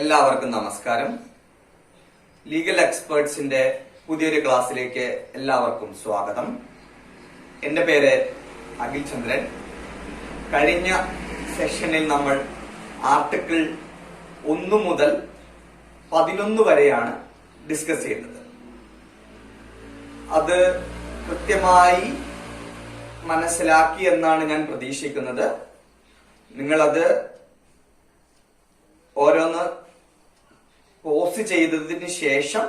എല്ലാവർക്കും നമസ്കാരം. ലീഗൽ എക്സ്പേർട്സിന്റെ പുതിയൊരു ക്ലാസ്സിലേക്ക് എല്ലാവർക്കും സ്വാഗതം. എന്റെ പേര് അഖിൽ ചന്ദ്രൻ. കഴിഞ്ഞ സെഷനിൽ നമ്മൾ ആർട്ടിക്കിൾ 1 മുതൽ 11 വരെയാണ് ഡിസ്കസ് ചെയ്തത്. അത് കൃത്യമായി മനസ്സിലാക്കി എന്നാണ് ഞാൻ പ്രതീക്ഷിക്കുന്നത്. നിങ്ങളത് ഓരോന്ന് പോസ്റ്റ് ചെയ്തതിന് ശേഷം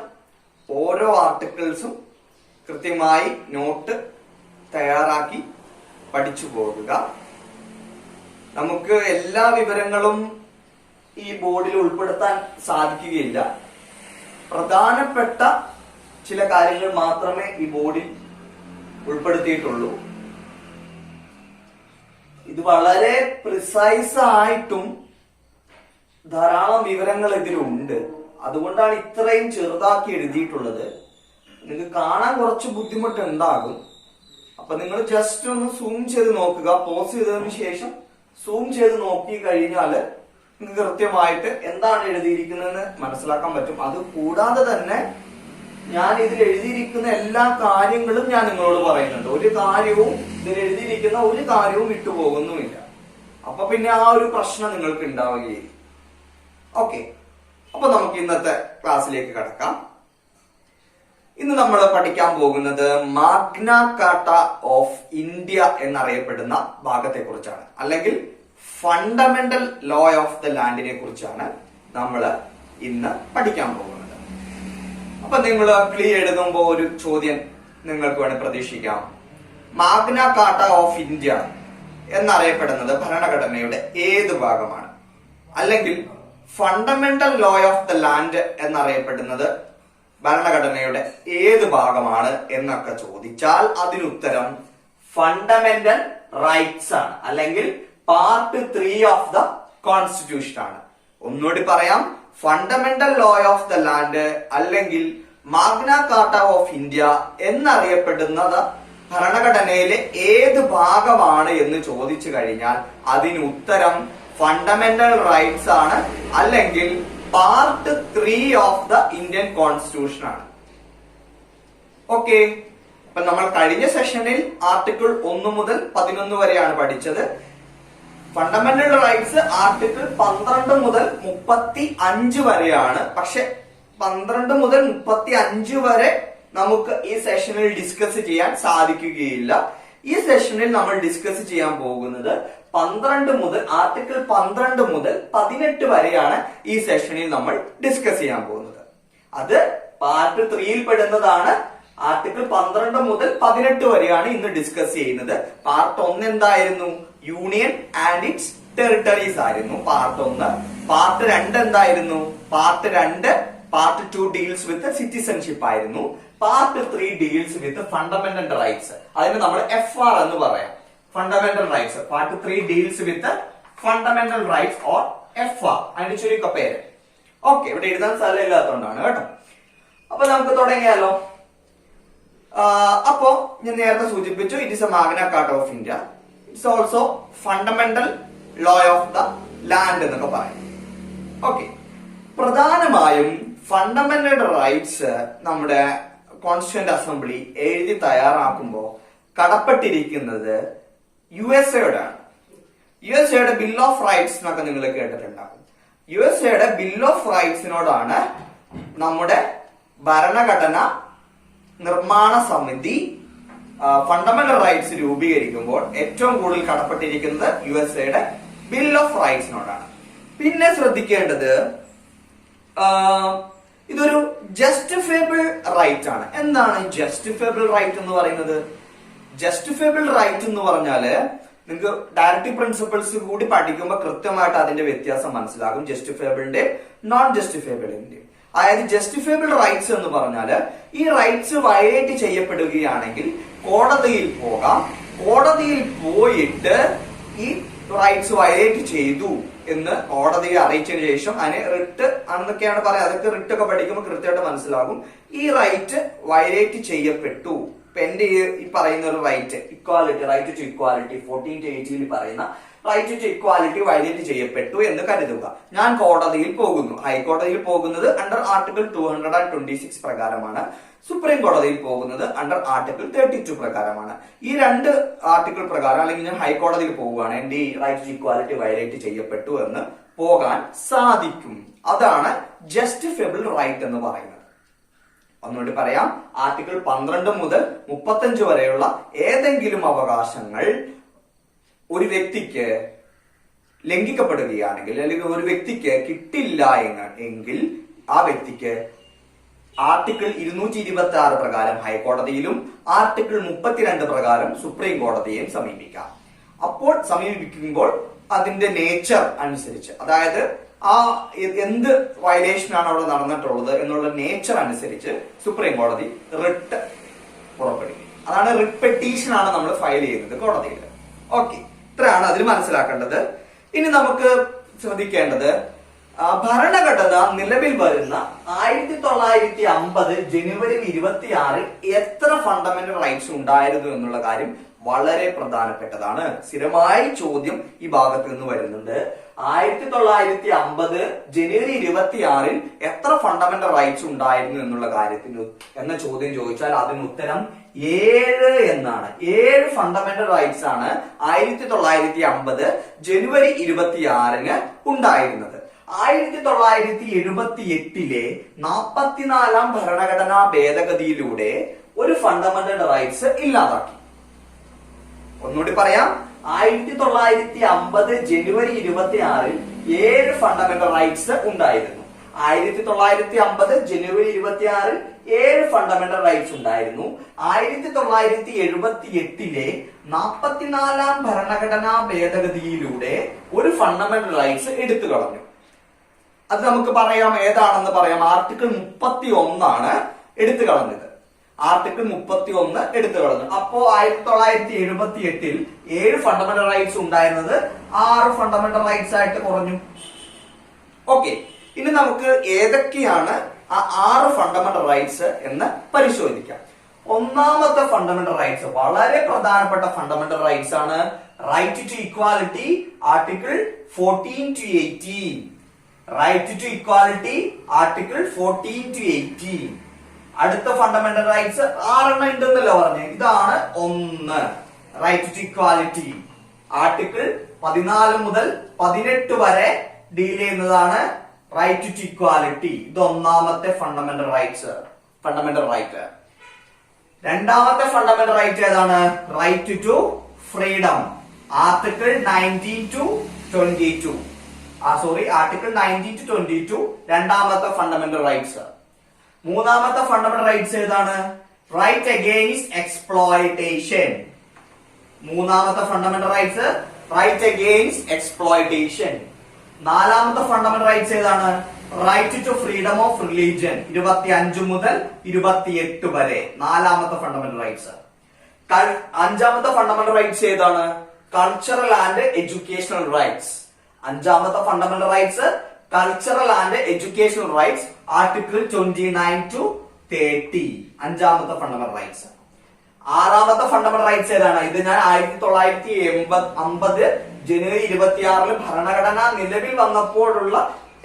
ഓരോ ആർട്ടിക്കിൾസും കൃത്യമായി നോട്ട് തയ്യാറാക്കി പഠിച്ചു പോകുക. നമുക്ക് എല്ലാ വിവരങ്ങളും ഈ ബോർഡിൽ ഉൾപ്പെടുത്താൻ സാധിക്കുകയില്ല. പ്രധാനപ്പെട്ട ചില കാര്യങ്ങൾ മാത്രമേ ഈ ബോർഡിൽ ഉൾപ്പെടുത്തിയിട്ടുള്ളൂ. ഇത് വളരെ പ്രിസൈസ് ആയിട്ടും ധാരാളം വിവരങ്ങൾ ഇതിലുണ്ട്. അതുകൊണ്ടാണ് ഇത്രയും ചെറുതാക്കി എഴുതിയിട്ടുള്ളത്. നിങ്ങൾക്ക് കാണാൻ കുറച്ച് ബുദ്ധിമുട്ട് ഉണ്ടാകും. അപ്പൊ നിങ്ങൾ ജസ്റ്റ് ഒന്ന് സൂം ചെയ്ത് നോക്കുക. പോസ് ചെയ്തതിനു ശേഷം സൂം ചെയ്ത് നോക്കി കഴിഞ്ഞാൽ നിങ്ങൾക്ക് കൃത്യമായിട്ട് എന്താണ് എഴുതിയിരിക്കുന്നതെന്ന് മനസ്സിലാക്കാൻ പറ്റും. അത് കൂടാതെ തന്നെ ഞാൻ ഇതിൽ എഴുതിയിരിക്കുന്ന എല്ലാ കാര്യങ്ങളും ഞാൻ നിങ്ങളോട് പറയുന്നുണ്ട്. ഒരു കാര്യവും ഇതിൽ എഴുതിയിരിക്കുന്ന ഒരു കാര്യവും വിട്ടുപോകുന്നുമില്ല. അപ്പൊ പിന്നെ ആ ഒരു പ്രശ്നം നിങ്ങൾക്ക് ഉണ്ടാവുകയില്ല. ഓക്കെ, അപ്പൊ നമുക്ക് ഇന്നത്തെ ക്ലാസ്സിലേക്ക് കടക്കാം. ഇന്ന് നമ്മൾ പഠിക്കാൻ പോകുന്നത് മാഗ്ന കാർട്ട ഓഫ് ഇന്ത്യ എന്നറിയപ്പെടുന്ന ഭാഗത്തെ കുറിച്ചാണ്, അല്ലെങ്കിൽ ഫണ്ടമെന്റൽ ലോ ഓഫ് ദ ലാൻഡിനെ കുറിച്ചാണ് നമ്മൾ ഇന്ന് പഠിക്കാൻ പോകുന്നത്. അപ്പൊ നിങ്ങൾ ക്ലിയർ എഴുതുമ്പോൾ ഒരു ചോദ്യം നിങ്ങൾക്ക് വേണേൽ പ്രതീക്ഷിക്കാം. മാഗ്ന കാർട്ട ഓഫ് ഇന്ത്യ എന്നറിയപ്പെടുന്നത് ഭരണഘടനയുടെ ഏത് ഭാഗമാണ്? അല്ലെങ്കിൽ fundamental law of the land എന്നറിയപ്പെടുന്നത് ഭരണഘടനയുടെ ഏത് ഭാഗമാണ് എന്നൊക്കെ ചോദിച്ചാൽ അതിനുത്തരം ഫണ്ടമെന്റൽ റൈറ്റ്സ് ആണ്, അല്ലെങ്കിൽ പാർട്ട് 3 ഓഫ് ദ കോൺസ്റ്റിറ്റ്യൂഷൻ ആണ്. ഒന്നുകൂടി പറയാം, fundamental law of the land അല്ലെങ്കിൽ മാഗ്ന കാർട്ട ഓഫ് ഇന്ത്യ എന്നറിയപ്പെടുന്നത് ഭരണഘടനയിലെ ഏത് ഭാഗമാണ് എന്ന് ചോദിച്ചു കഴിഞ്ഞാൽ അതിന് ഉത്തരം ഫണ്ടമെന്റൽ റൈറ്റ്സ് ആണ്, അല്ലെങ്കിൽ part 3 of the Indian constitution ആണ്. ഓക്കെ, അപ്പൊ നമ്മൾ കഴിഞ്ഞ സെഷനിൽ ആർട്ടിക്കിൾ 1 മുതൽ 11 വരെയാണ് പഠിച്ചത്. ഫണ്ടമെന്റൽ റൈറ്റ്സ് ആർട്ടിക്കിൾ 12 മുതൽ 35 വരെയാണ്. പക്ഷെ 12 മുതൽ 35 വരെ നമുക്ക് ഈ സെഷനിൽ ഡിസ്കസ് ചെയ്യാൻ സാധിക്കുകയില്ല. ഈ സെഷനിൽ നമ്മൾ ഡിസ്കസ് ചെയ്യാൻ പോകുന്നത് 12 മുതൽ ആർട്ടിക്കിൾ 12 മുതൽ 18 വരെയാണ് ഈ സെഷനിൽ നമ്മൾ ഡിസ്കസ് ചെയ്യാൻ പോകുന്നത്. അത് പാർട്ട് 3യിൽ പെടുന്നതാണ്. ആർട്ടിക്കിൾ 12 മുതൽ 18 വരെയാണ് ഇന്ന് ഡിസ്കസ് ചെയ്യുന്നത്. പാർട്ട് 1 എന്തായിരുന്നു? യൂണിയൻ ആൻഡ് ഇറ്റ്സ് ടെറിട്ടറീസ് ആയിരുന്നു പാർട്ട് 1. പാർട്ട് 2 എന്തായിരുന്നു? പാർട്ട് 2 ഡീൽസ് വിത്ത് സിറ്റിസൺഷിപ്പ് ആയിരുന്നു. Part 3 deals with fundamental rights. അതിന് നമ്മൾ FR എന്ന് പറയാം, fundamental rights. Part 3 deals with fundamental rights or FR, അതിന്റെ ചുരുക്കപ്പേര്. ഓക്കെ, ഇവിടെ എഴുതാൻ സ്ഥലം ഇല്ലാത്തതുകൊണ്ടാണ് കേട്ടോ. അപ്പൊ നമുക്ക് തുടങ്ങിയാലോ. അപ്പോ ഞാൻ നേരത്തെ സൂചിപ്പിച്ചു, it is A Magna Carta of India. It's also fundamental law of the land എന്നൊക്കെ പറയും. ഓക്കെ, പ്രധാനമായും ഫണ്ടമെന്റൽ റൈറ്റ്സ് നമ്മുടെ കോൺസ്റ്റിറ്റ്യൂന്റ് അസംബ്ലി എഴുതി തയ്യാറാക്കുമ്പോൾ കടപ്പെട്ടിരിക്കുന്നത് USA ആണ്. USA ബിൽ ഓഫ് റൈറ്റ്സ് എന്നൊക്കെ നിങ്ങൾ കേട്ടിട്ടുണ്ടാകും. USA ബിൽ ഓഫ് റൈറ്റ്സിനോടാണ് നമ്മുടെ ഭരണഘടന നിർമ്മാണ സമിതി ഫണ്ടമെന്റൽ റൈറ്റ്സ് രൂപീകരിക്കുമ്പോൾ ഏറ്റവും കൂടുതൽ കടപ്പെട്ടിരിക്കുന്നത് USA ബിൽ ഓഫ് റൈറ്റ്സിനോടാണ്. പിന്നെ ശ്രദ്ധിക്കേണ്ടത്, ഇതൊരു ജസ്റ്റിഫയബിൾ റൈറ്റ് ആണ്. എന്താണ് ജസ്റ്റിഫയബിൾ റൈറ്റ് എന്ന് പറയുന്നത്? ജസ്റ്റിഫയബിൾ റൈറ്റ് എന്ന് പറഞ്ഞാല് നിങ്ങൾക്ക് ഡയറക്റ്റീവ് പ്രിൻസിപ്പിൾസ് കൂടി പഠിക്കുമ്പോൾ കൃത്യമായിട്ട് അതിന്റെ വ്യത്യാസം മനസ്സിലാകും, ജസ്റ്റിഫയബിളിന്റെ നോൺ ജസ്റ്റിഫയബിളിന്റെ. അതായത് ജസ്റ്റിഫയബിൾ റൈറ്റ്സ് എന്ന് പറഞ്ഞാല് ഈ റൈറ്റ്സ് വയലേറ്റ് ചെയ്യപ്പെടുകയാണെങ്കിൽ കോടതിയിൽ പോകാം. കോടതിയിൽ പോയിട്ട് ഈ റൈറ്റ്സ് വയലേറ്റ് ചെയ്തു എന്ന് കോടതിയെ അറിയിച്ചതിന് ശേഷം അതിന് റിട്ട് എന്നൊക്കെയാണ് പറയാം. അതൊക്കെ റിട്ട് ഒക്കെ പഠിക്കുമ്പോൾ കൃത്യമായിട്ട് മനസ്സിലാകും. ഈ റൈറ്റ് വയലേറ്റ് ചെയ്യപ്പെട്ടു. എന്റെ ഈ പറയുന്ന ഒരു right, equality, right to equality 14 to 18 പറയുന്ന റൈറ്റ് ടു ഇക്വാലിറ്റി വയലേറ്റ് ചെയ്യപ്പെട്ടു എന്ന് കരുതുക. ഞാൻ കോടതിയിൽ പോകുന്നു. ഹൈക്കോടതിയിൽ പോകുന്നത് അണ്ടർ ആർട്ടിക്കിൾ 226 പ്രകാരമാണ്. സുപ്രീം കോടതിയിൽ പോകുന്നത് അണ്ടർ ആർട്ടിക്കിൾ 32 പ്രകാരമാണ്. ഈ രണ്ട് ആർട്ടിക്കിൾ പ്രകാരം അല്ലെങ്കിൽ ഞാൻ ഹൈക്കോടതിയിൽ പോവുകയാണ്, എന്റെ ഈ റൈറ്റ് ടു ഇക്വാലിറ്റി വയലേറ്റ് ചെയ്യപ്പെട്ടു എന്ന് പോകാൻ സാധിക്കും. അതാണ് ജസ്റ്റിഫിയബിൾ റൈറ്റ് എന്ന് പറയുന്നത്. ഒന്നുകൂടി പറയാം, ആർട്ടിക്കിൾ 12 മുതൽ 35 വരെയുള്ള ഏതെങ്കിലും അവകാശങ്ങൾ ഒരു വ്യക്തിക്ക് ലംഘിക്കപ്പെടുകയാണെങ്കിൽ അല്ലെങ്കിൽ ഒരു വ്യക്തിക്ക് കിട്ടില്ല എങ്കിൽ ആ വ്യക്തിക്ക് ആർട്ടിക്കിൾ 226 പ്രകാരം ഹൈക്കോടതിയിലും ആർട്ടിക്കിൾ 32 പ്രകാരം സുപ്രീം കോടതിയെയും സമീപിക്കാം. അപ്പോൾ സമീപിക്കുമ്പോൾ അതിന്റെ നേച്ചർ അനുസരിച്ച്, അതായത് ആ എന്ത് വയലേഷൻ ആണ് അവിടെ നടന്നിട്ടുള്ളത് എന്നുള്ള നേച്ചർ അനുസരിച്ച് സുപ്രീം കോടതി റിട്ട് പുറപ്പെടുവിക്കും. അതാണ് റിട്ട് പെറ്റീഷൻ ആണ് നമ്മൾ ഫയൽ ചെയ്യുന്നത് കോടതിയിൽ. ഓക്കെ, ഇത്രയാണ് അതിൽ മനസ്സിലാക്കേണ്ടത്. ഇനി നമുക്ക് ശ്രദ്ധിക്കേണ്ടത് ഭരണഘടന നിലവിൽ വരുന്ന 1950 ജനുവരി 26 എത്ര ഫണ്ടമെന്റൽ റൈറ്റ്സ് ഉണ്ടായിരുന്നു എന്നുള്ള കാര്യം വളരെ പ്രധാനപ്പെട്ടതാണ്. സ്ഥിരമായി ചോദ്യം ഈ ഭാഗത്ത് നിന്ന് വരുന്നുണ്ട്. 1950 ജനുവരി 26 എത്ര ഫണ്ടമെന്റൽ റൈറ്റ്സ് ഉണ്ടായിരുന്നു എന്നുള്ള കാര്യത്തിന് എന്ന ചോദ്യം ചോദിച്ചാൽ അതിന് ഉത്തരം 7 എന്നാണ്. 7 ഫണ്ടമെന്റൽ റൈറ്റ്സ് ആണ് 1950 ജനുവരി 26 ഉണ്ടായിരുന്നത്. 1978 44-ാം ഭരണഘടനാ ഭേദഗതിയിലൂടെ ഒരു ഫണ്ടമെന്റൽ റൈറ്റ്സ് ഇല്ലാതാക്കി. ഒന്നുകൂടി പറയാം, 1950 ജനുവരി 26 7 ഫണ്ടമെന്റൽ റൈറ്റ്സ് ഉണ്ടായിരുന്നു. 1950 ജനുവരി 26 7 ഫണ്ടമെന്റൽ റൈറ്റ്സ് ഉണ്ടായിരുന്നു. 1978 44-ാം ഭരണഘടനാ ഭേദഗതിയിലൂടെ ഒരു ഫണ്ടമെന്റൽ റൈറ്റ്സ് എടുത്തു കളഞ്ഞു. അത് നമുക്ക് പറയാം, ഏതാണെന്ന് പറയാം. ആർട്ടിക്കിൾ 31 ആണ് എടുത്തു കളഞ്ഞത്. ആർട്ടിക്കിൾ 31 എടുത്തു കളഞ്ഞു. അപ്പോ 1978 7 ഫണ്ടമെന്റൽ റൈറ്റ്സ് ഉണ്ടായിരുന്നത് 6 ഫണ്ടമെന്റൽ റൈറ്റ്സ് ആയിട്ട് കുറഞ്ഞു. ഓക്കെ, ഇനി നമുക്ക് ഏതൊക്കെയാണ് ആ 6 ഫണ്ടമെന്റൽ റൈറ്റ്സ് എന്ന് പരിശോധിക്കാം. ഒന്നാമത്തെ ഫണ്ടമെന്റൽ റൈറ്റ്സ് വളരെ പ്രധാനപ്പെട്ട ഫണ്ടമെന്റൽ റൈറ്റ്സ് ആണ്. Right to equality article 14 to 18. Right to equality article 14 to 18. അടുത്ത ഫണ്ടമെന്റൽ റൈറ്റ്സ് 6 ഉണ്ടെന്നല്ലോ പറഞ്ഞു. ഇതാണ് 1. റൈറ്റ് ടു ഇക്വാലിറ്റി ആർട്ടിക്കിൾ 14 മുതൽ 18 വരെ ഡീൽ ചെയ്യുന്നതാണ് റൈറ്റ് ടു ഇക്വാലിറ്റി. ഇത് ഒന്നാമത്തെ ഫണ്ടമെന്റൽ റൈറ്റ്സ്, ഫണ്ടമെന്റൽ റൈറ്റ്. രണ്ടാമത്തെ ഫണ്ടമെന്റൽ റൈറ്റ് ഏതാണ്? Right to freedom article 19 to 22. Article 19 to 22 രണ്ടാമത്തെ ഫണ്ടമെന്റൽ റൈറ്റ്സ്. മൂന്നാമത്തെ ഫണ്ടമെന്റൽ റൈറ്റ്സ് ഏതാണ്? Right against exploitation. മൂന്നാമത്തെ fundamental rights right against exploitation. നാലാമത്തെ ഫണ്ടമെന്റൽ റൈറ്റ്സ് ഏതാണ്? Right to freedom of religion 25 മുതൽ 28 വരെ നാലാമത്തെ ഫണ്ടമെന്റൽ റൈറ്റ്സ്. അഞ്ചാമത്തെ ഫണ്ടമെന്റൽ റൈറ്റ്സ് ഏതാണ്? Cultural and educational rights. അഞ്ചാമത്തെ fundamental rights cultural and educational rights article 29 to 30. അഞ്ചാമത്തെ ഫണ്ടമെന്റൽ റൈറ്റ്സ്. ആറാമത്തെ ഫണ്ടമെന്റൽ റൈറ്റ്സ് ഏതാണ്? ഇത് ഞാൻ 1950 ജനുവരി 26 ഭരണഘടന നിലവിൽ വന്നപ്പോഴുള്ള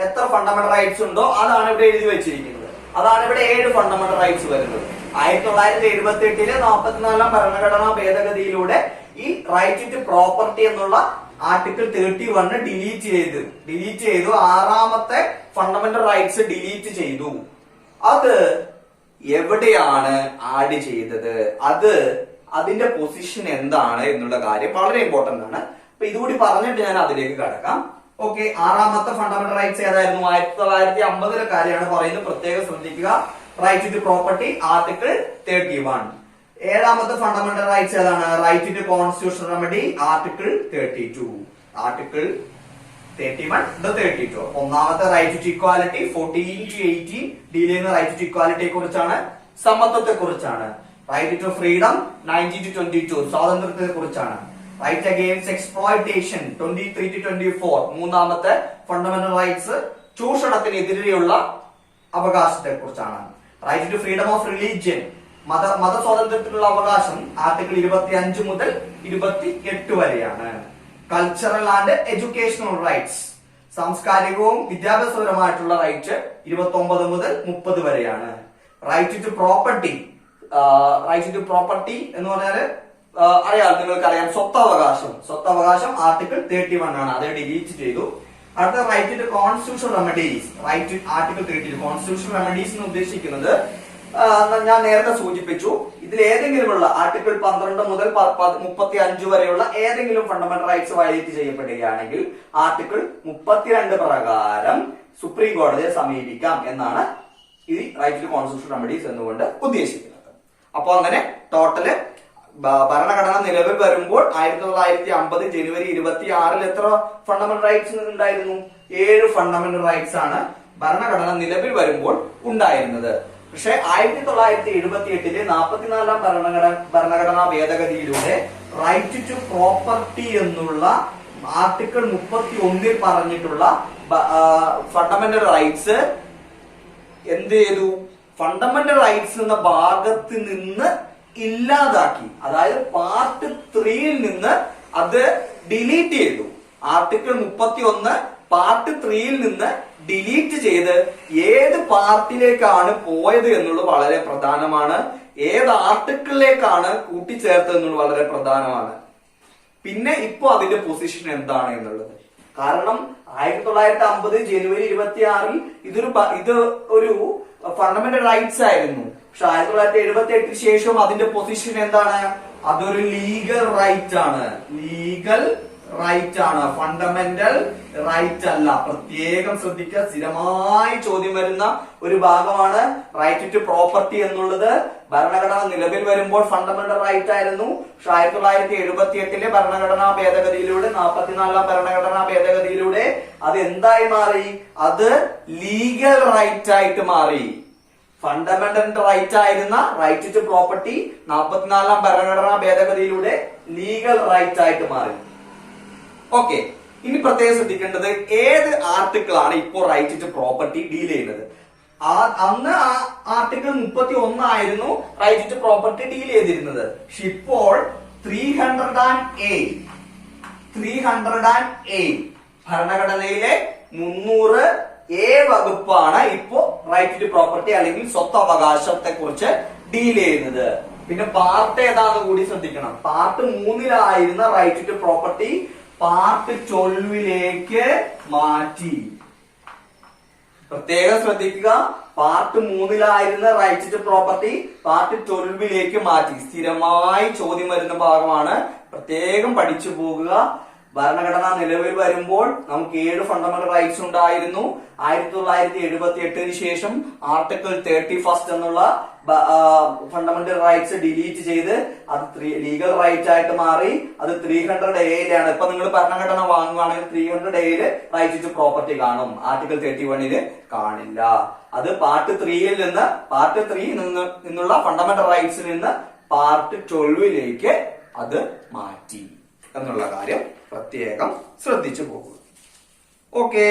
എത്ര ഫണ്ടമെന്റൽ റൈറ്റ്സ് ഉണ്ടോ അതാണ് ഇവിടെ എഴുതി വെച്ചിരിക്കുന്നത്. അതാണ് ഇവിടെ 7 ഫണ്ടമെന്റൽ റൈറ്റ്സ് വരുന്നത്. 1978 44-ാം ഭരണഘടനാ ഭേദഗതിയിലൂടെ ഈ റൈറ്റ് ടു പ്രോപ്പർട്ടി എന്നുള്ള ആർട്ടിക്കിൾ 31 ഡിലീറ്റ് ചെയ്തു. ആറാമത്തെ ഫണ്ടമെന്റൽ റൈറ്റ്സ് ഡിലീറ്റ് ചെയ്തു. അത് എവിടെയാണ് ആഡ് ചെയ്തത്? അതിന്റെ പൊസിഷൻ എന്താണ് എന്നുള്ള കാര്യം വളരെ ഇമ്പോർട്ടന്റ് ആണ്. അപ്പൊ ഇതുകൂടി പറഞ്ഞിട്ട് ഞാൻ അതിലേക്ക് കടക്കാം. ഓക്കെ, ആറാമത്തെ ഫണ്ടമെന്റൽ റൈറ്റ്സ് ഏതായിരുന്നു? 1950 കാര്യമാണ് പറയുന്നത്, പ്രത്യേകം ശ്രദ്ധിക്കുക. Right to property article 31. ഏഴാമത്തെ ഫണ്ടമെന്റൽ റൈറ്റ്സ് ഏതാണ്? Right to constitutional remedy article 32. Article 31 32. ഒന്നാമത്തെ right to equality 14 to 18 deal ചെയ്യുന്ന റൈറ്റ് ടു ഇക്വാലിറ്റിയെ കുറിച്ചാണ്, സമത്വത്തെ കുറിച്ചാണ്. റൈറ്റ് ടു ഫ്രീഡം 19 to 22 സ്വാതന്ത്ര്യത്തെ കുറിച്ചാണ്. റൈറ്റ് അഗെയിൻസ്റ്റ് എക്സ്പ്ലോയിറ്റേഷൻ 23 to 24 മൂന്നാമത്തെ ഫണ്ടമെന്റൽ റൈറ്റ്സ് ചൂഷണത്തിനെതിരെയുള്ള അവകാശത്തെ കുറിച്ചാണ്. Right to freedom of religion മതസ്വാതന്ത്ര്യത്തിനുള്ള അവകാശം ആർട്ടിക്കിൾ 25 മുതൽ 28 വരെയാണ്. കൾച്ചറൽ ആൻഡ് എഡ്യൂക്കേഷണൽ റൈറ്റ്സ്, സാംസ്കാരികവും വിദ്യാഭ്യാസപരമായിട്ടുള്ള റൈറ്റ് 29 മുതൽ 30 വരെയാണ്. Right to property, right to property എന്ന് പറഞ്ഞാൽ അറിയാം, നിങ്ങൾക്കറിയാം, സ്വത്തവകാശം ആർട്ടിക്കിൾ 31 ആണ്, അത് ഡിലീറ്റ് ചെയ്തു. അടുത്ത right to constitutional remedies, right article 32. Constitutional remedies എന്ന് ഉദ്ദേശിക്കുന്നത് ഞാൻ നേരത്തെ സൂചിപ്പിച്ചു, ഇതിൽ ഏതെങ്കിലുമുള്ള ആർട്ടിക്കിൾ 12 മുതൽ 35 വരെയുള്ള ഏതെങ്കിലും ഫണ്ടമെന്റൽ റൈറ്റ്സ് വയലേറ്റ് ചെയ്യപ്പെടുകയാണെങ്കിൽ ആർട്ടിക്കിൾ 32 പ്രകാരം സുപ്രീം കോടതിയെ സമീപിക്കാം എന്നാണ് ഈ റൈറ്റ് ടു കോൺസ്റ്റിറ്റ്യൂഷണൽ റെമഡീസ് എന്നുകൊണ്ട് ഉദ്ദേശിക്കുന്നത്. അപ്പൊ അങ്ങനെ ടോട്ടല് ഭരണഘടന നിലവിൽ വരുമ്പോൾ 1950 ജനുവരി 26 എത്ര ഫണ്ടമെന്റൽ റൈറ്റ്സ് ഉണ്ടായിരുന്നു? 7 ഫണ്ടമെന്റൽ റൈറ്റ്സ് ആണ് ഭരണഘടന നിലവിൽ വരുമ്പോൾ ഉണ്ടായിരുന്നത്. പക്ഷെ 1978 44ാം ഭരണഘടനാ ഭേദഗതിയിലൂടെ റൈറ്റ് ടു പ്രോപ്പർട്ടി എന്നുള്ള ആർട്ടിക്കിൾ 31 പറഞ്ഞിട്ടുള്ള ഫണ്ടമെന്റൽ റൈറ്റ്സ് എന്ത് ചെയ്തു? ഫണ്ടമെന്റൽ റൈറ്റ്സ് എന്ന ഭാഗത്ത് നിന്ന് ഇല്ലാതാക്കി. അതായത് പാർട്ട് 3യിൽ നിന്ന് അത് ഡിലീറ്റ് ചെയ്തു. ആർട്ടിക്കിൾ 31 പാർട്ട് 3യിൽ നിന്ന് ഡിലീറ്റ് ചെയ്ത് ഏത് പാർട്ടിലേക്കാണ് പോയത് എന്നുള്ളത് വളരെ പ്രധാനമാണ്. ഏത് ആർട്ടിക്കിളിലേക്കാണ് കൂട്ടിച്ചേർത്തത് എന്നുള്ളത് വളരെ പ്രധാനമാണ്. പിന്നെ ഇപ്പൊ അതിന്റെ പൊസിഷൻ എന്താണ് എന്നുള്ളത്. കാരണം 1950 ജനുവരി 26 ഇത് ഒരു ഫണ്ടമെന്റൽ റൈറ്റ്സ് ആയിരുന്നു. പക്ഷെ 1978 ശേഷം അതിന്റെ പൊസിഷൻ എന്താണ്? അതൊരു ലീഗൽ റൈറ്റ് ആണ്. ലീഗൽ റൈറ്റ് ആണ്, ഫണ്ടമെന്റൽ റൈറ്റ് അല്ല. പ്രത്യേകം ശ്രദ്ധിക്കുക, സ്ഥിരമായി ചോദ്യം വരുന്ന ഒരു ഭാഗമാണ് റൈറ്റ് ടു പ്രോപ്പർട്ടി എന്നുള്ളത്. ഭരണഘടന നിലവിൽ വരുമ്പോൾ ഫണ്ടമെന്റൽ റൈറ്റ് ആയിരുന്നു. പക്ഷെ 1978 ഭരണഘടനാ ഭേദഗതിയിലൂടെ 44ാം ഭരണഘടനാ ഭേദഗതിയിലൂടെ അത് എന്തായി മാറി? അത് ലീഗൽ റൈറ്റ് ആയിട്ട് മാറി. ഫണ്ടമെന്റൽ റൈറ്റ് ആയിരുന്ന റൈറ്റ് ടു പ്രോപ്പർട്ടി 44ാം ഭരണഘടനാ ഭേദഗതിയിലൂടെ ലീഗൽ റൈറ്റ് ആയിട്ട് മാറി. ഓക്കെ, ഇനി പ്രത്യേകം ശ്രദ്ധിക്കേണ്ടത് ഏത് ആർട്ടിക്കിൾ ആണ് ഇപ്പോൾ റൈറ്റ് ടു പ്രോപ്പർട്ടി ഡീൽ ചെയ്യുന്നത്? അന്ന് ആ ആർട്ടിക്കിൾ 31 ആയിരുന്നു റൈറ്റ് ടു പ്രോപ്പർട്ടി ഡീൽ ചെയ്തിരുന്നത്. പക്ഷെ ഇപ്പോൾ 300A ഭരണഘടനയിലെ 300A വകുപ്പാണ് ഇപ്പോ റൈറ്റ് ടു പ്രോപ്പർട്ടി അല്ലെങ്കിൽ സ്വത്തവകാശത്തെ കുറിച്ച് ഡീൽ ചെയ്യുന്നത്. പിന്നെ പാർട്ട് ഏതാന്ന് കൂടി ശ്രദ്ധിക്കണം. പാർട്ട് 3ലായിരുന്ന റൈറ്റ് ടു പ്രോപ്പർട്ടി പാർട്ട് 12ലേക്ക് മാറ്റി. പ്രത്യേകം ശ്രദ്ധിക്കുക, പാർട്ട് 3ലായിരുന്ന റൈറ്റ് ടു പ്രോപ്പർട്ടി പാർട്ട് 12ലേക്ക് മാറ്റി. സ്ഥിരമായി ചോദ്യം വരുന്ന ഭാഗമാണ്, പ്രത്യേകം പഠിച്ചു പോകുക. ഭരണഘടന നിലവിൽ വരുമ്പോൾ നമുക്ക് 7 ഫണ്ടമെന്റൽ റൈറ്റ്സ് ഉണ്ടായിരുന്നു. 1978 ശേഷം ആർട്ടിക്കിൾ 31 എന്നുള്ള ഫണ്ടമെന്റൽ റൈറ്റ്സ് ഡിലീറ്റ് ചെയ്ത് അത് ലീഗൽ റൈറ്റ് ആയിട്ട് മാറി. അത് 300Aയിലാണ്. ഇപ്പൊ നിങ്ങൾ ഭരണഘടന വാങ്ങുകയാണെങ്കിൽ 300Aയില് റൈറ്റ് ടു പ്രോപ്പർട്ടി കാണും, ആർട്ടിക്കിൾ 31 കാണില്ല. അത് പാർട്ട് 3യിൽ നിന്ന് നിന്നുള്ള ഫണ്ടമെന്റൽ റൈറ്റ്സിൽ നിന്ന് പാർട്ട് 12ലേക്ക് അത് മാറ്റി എന്നുള്ള കാര്യം പ്രത്യേകം ശ്രദ്ധിച്ചു പോകുക. ഓക്കെ,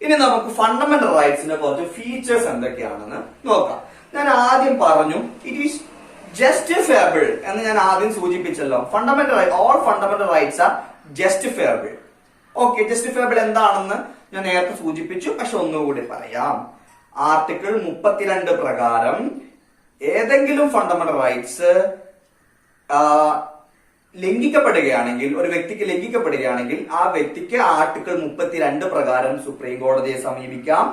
ഇനി നമുക്ക് ഫണ്ടമെന്റൽ റൈറ്റ്സിന്റെ കുറച്ച് ഫീച്ചേഴ്സ് എന്തൊക്കെയാണെന്ന് നോക്കാം. ഞാൻ ആദ്യം പറഞ്ഞു ഇറ്റ് ഈസ് ജസ്റ്റിഫയബിൾ എന്ന് ഞാൻ ആദ്യം സൂചിപ്പിച്ചല്ലോ. All fundamental rights are justifiable. Okay, justifiable എന്താണെന്ന് ഞാൻ നേരത്തെ സൂചിപ്പിച്ചു, പക്ഷെ ഒന്നുകൂടി പറയാം. ആർട്ടിക്കിൾ 32 പ്രകാരം ഏതെങ്കിലും ഫണ്ടമെന്റൽ റൈറ്റ്സ് ലംഘിക്കപ്പെടുകയാണെങ്കിൽ, ഒരു വ്യക്തിക്ക് ലംഘിക്കപ്പെടുകയാണെങ്കിൽ ആ വ്യക്തിക്ക് ആർട്ടിക്കിൾ 32 പ്രകാരം സുപ്രീം കോടതിയെ സമീപിക്കാം.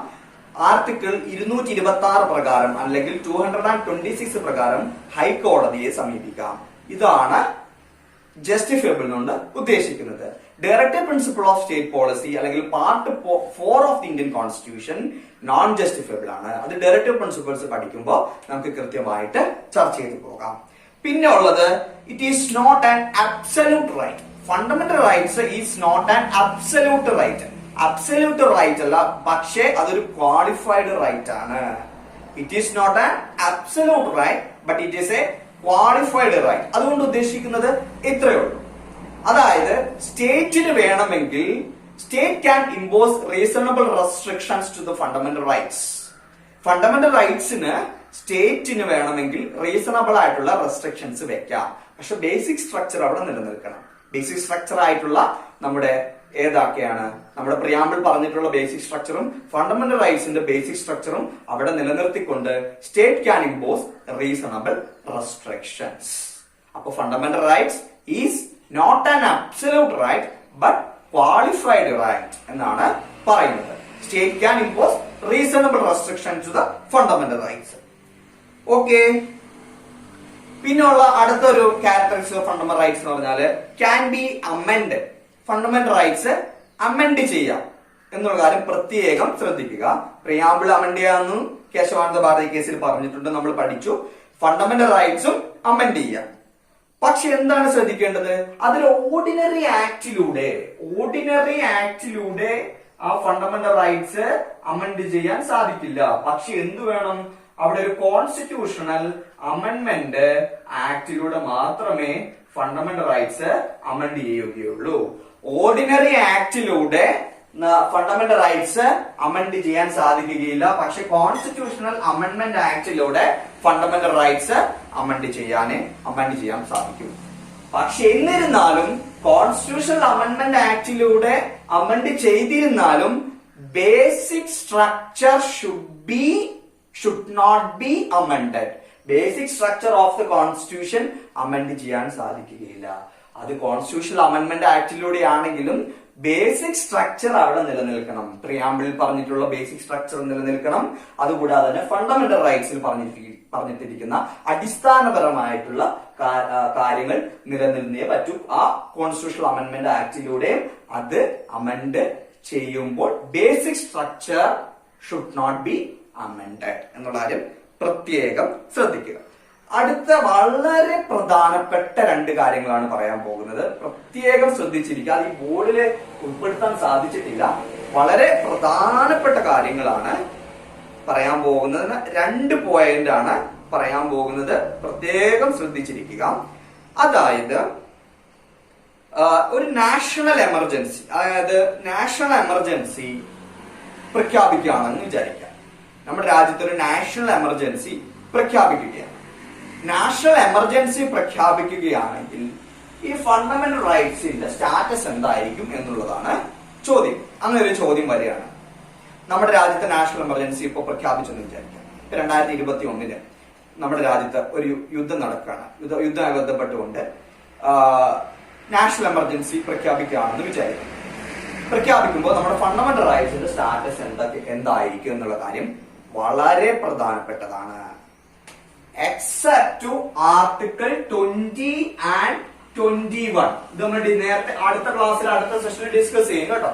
ആർട്ടിക്കിൾ 226 പ്രകാരം അല്ലെങ്കിൽ 226 പ്രകാരം ഹൈക്കോടതിയെ സമീപിക്കാം. ഇതാണ് ജസ്റ്റിഫയബിൾ കൊണ്ട് ഉദ്ദേശിക്കുന്നത്. Directive principle of state policy അല്ലെങ്കിൽ part 4 of the Indian constitution non justifiable ആണ്. അത് ഡയറക്റ്റീവ് പ്രിൻസിപ്പിൾസ് പഠിക്കുമ്പോൾ നമുക്ക് കൃത്യമായിട്ട് ചർച്ച ചെയ്തു പോകാം. പിന്നെ ഉള്ളത് it is not an absolute right. Fundamental rights is not an absolute right. Absolute right അല്ല, പക്ഷേ അതൊരു ക്വാളിഫൈഡ് റൈറ്റ് ആണ്. It is not an absolute right but it is a qualified right. അതുകൊണ്ട് ഉദ്ദേശിക്കുന്നത് ഇത്രയേ ഉള്ളൂ. അതായത് സ്റ്റേറ്റിന് വേണമെങ്കിൽ state can impose reasonable restrictions to the fundamental rights. Fundamental റൈറ്റ്സിന് സ്റ്റേറ്റിന് വേണമെങ്കിൽ റീസണബിൾ ആയിട്ടുള്ള റെസ്ട്രിക്ഷൻസ് വെക്കാം. പക്ഷെ ബേസിക് സ്ട്രക്ചർ അവിടെ നിലനിൽക്കണം. ബേസിക് സ്ട്രക്ചർ ആയിട്ടുള്ള നമ്മുടെ ഏതൊക്കെയാണ് നമ്മുടെ പ്രിയാമ്പിൾ പറഞ്ഞിട്ടുള്ള ബേസിക് സ്ട്രക്ചറും ഫണ്ടമെന്റൽ റൈറ്റ്സിന്റെ ബേസിക് സ്ട്രക്ചറും അവിടെ നിലനിർത്തിക്കൊണ്ട് state can impose reasonable restrictions. അപ്പൊ fundamental rights is not an absolute right but qualified right എന്നാണ് പറയുന്നത്. State can impose reasonable restriction to the fundamental rights. Okay, പിന്നെയുള്ള അടുത്തൊരു ക്യാരക്ടറിസ്റ്റിക് ഓഫ് ഫണ്ടമെന്റൽ റൈറ്റ്സ് എന്ന് പറഞ്ഞാല് can be amend. Fundamental rights amend ചെയ്യാം എന്നുള്ള കാര്യം പ്രത്യേകം ശ്രദ്ധിക്കുക. പ്രിയാമ്പിൾ അമെൻഡ് ചെയ്യാമെന്ന് കേശവാനന്ദ ഭാരതി കേസിൽ പറഞ്ഞിട്ടുണ്ട്, നമ്മൾ പഠിച്ചു. ഫണ്ടമെന്റൽ റൈറ്റ്സും അമെൻഡ് ചെയ്യാം. പക്ഷെ എന്താണ് ശ്രദ്ധിക്കേണ്ടത്? അതിൽ ഓർഡിനറി ആക്ടിലൂടെ ആ ഫണ്ടമെന്റൽ റൈറ്റ്സ് അമെൻഡ് ചെയ്യാൻ സാധിക്കില്ല. പക്ഷെ എന്ത് വേണം? അവിടെ ഒരു കോൺസ്റ്റിറ്റ്യൂഷണൽ അമെൻമെന്റ് ആക്ടിലൂടെ മാത്രമേ ഫണ്ടമെന്റൽ റൈറ്റ്സ് അമെൻഡ് ചെയ്യുകയുള്ളൂ. ഓർഡിനറി ആക്ടിലൂടെ ഫണ്ടമെന്റൽ റൈറ്റ്സ് അമെൻഡ് ചെയ്യാൻ സാധിക്കുകയില്ല. പക്ഷെ കോൺസ്റ്റിറ്റ്യൂഷണൽ അമെൻമെന്റ് ആക്ടിലൂടെ ഫണ്ടമെന്റൽ റൈറ്റ്സ് അമെൻഡ് ചെയ്യാൻ സാധിക്കും. പക്ഷെ എന്നിരുന്നാലും കോൺസ്റ്റിറ്റ്യൂഷണൽ അമെൻമെന്റ് ആക്ടിലൂടെ അമെൻഡ് ചെയ്തിരുന്നാലും basic structure should not be amended. Basic structure of the constitution amend ചെയ്യാൻ സാധിക്കുകയില്ല. അത് കോൺസ്റ്റിറ്റ്യൂഷണൽ അമെൻമെന്റ് ആക്ടിലൂടെ ആണെങ്കിലും ബേസിക് സ്ട്രക്ചർ അവിടെ നിലനിൽക്കണം. പ്രിയാമ്പിളിൽ പറഞ്ഞിട്ടുള്ള ബേസിക് സ്ട്രക്ചർ നിലനിൽക്കണം. അതുകൂടാതെ തന്നെ ഫണ്ടമെന്റൽ റൈറ്റ്സിൽ പറഞ്ഞിട്ടിരിക്കുന്ന അടിസ്ഥാനപരമായിട്ടുള്ള കാര്യങ്ങൾ നിലനിൽന്നേ പറ്റൂ. ആ കോൺസ്റ്റിറ്റ്യൂഷണൽ അമെൻമെന്റ് ആക്ടിലൂടെ അത് അമെൻഡ് ചെയ്യുമ്പോൾ basic structure should not be amended എന്നുള്ള കാര്യം പ്രത്യേകം ശ്രദ്ധിക്കുക. അടുത്ത വളരെ പ്രധാനപ്പെട്ട രണ്ട് കാര്യങ്ങളാണ് പറയാൻ പോകുന്നത്. പ്രത്യേകം ശ്രദ്ധിച്ചിരിക്കുക. അത് ഈ ബോർഡിൽ ഉൾപ്പെടുത്താൻ സാധിച്ചിട്ടില്ല. വളരെ പ്രധാനപ്പെട്ട കാര്യങ്ങളാണ് പറയാൻ പോകുന്നത്. 2 പോയിന്റ് ആണ് പറയാൻ പോകുന്നത്. പ്രത്യേകം ശ്രദ്ധിച്ചിരിക്കുക. അതായത് ഒരു നാഷണൽ എമർജൻസി, അതായത് നാഷണൽ എമർജൻസി പ്രഖ്യാപിക്കുകയാണെന്ന് വിചാരിക്കാം. നമ്മുടെ രാജ്യത്ത് ഒരു നാഷണൽ എമർജൻസി പ്രഖ്യാപിക്കുകയാണ്. നാഷണൽ എമർജൻസി പ്രഖ്യാപിക്കുകയാണെങ്കിൽ ഈ ഫണ്ടമെന്റൽ റൈറ്റ്സിന്റെ സ്റ്റാറ്റസ് എന്തായിരിക്കും എന്നുള്ളതാണ് ചോദ്യം. അങ്ങനെ ഒരു ചോദ്യം വരികയാണ്. നമ്മുടെ രാജ്യത്തെ നാഷണൽ എമർജൻസി ഇപ്പോൾ പ്രഖ്യാപിച്ചെന്ന് വിചാരിക്കാം. 2021 നമ്മുടെ രാജ്യത്ത് ഒരു യുദ്ധം നടക്കുകയാണ്. യുദ്ധവുമായി ബന്ധപ്പെട്ടുകൊണ്ട് നാഷണൽ എമർജൻസി പ്രഖ്യാപിക്കുകയാണെന്ന് വിചാരിക്കും. പ്രഖ്യാപിക്കുമ്പോൾ നമ്മുടെ ഫണ്ടമെന്റൽ റൈറ്റ്സിന്റെ സ്റ്റാറ്റസ് എന്തായിരിക്കും എന്നുള്ള കാര്യം വളരെ പ്രധാനപ്പെട്ടതാണ്. എക്സെപ്റ്റ് ടു ആർട്ടിക്കിൾ 20 and 21 ഇത് നമ്മൾ നേരത്തെ അടുത്ത ക്ലാസ്സിൽ അടുത്ത സെഷനിൽ ഡിസ്കസ് ചെയ്യും കേട്ടോ.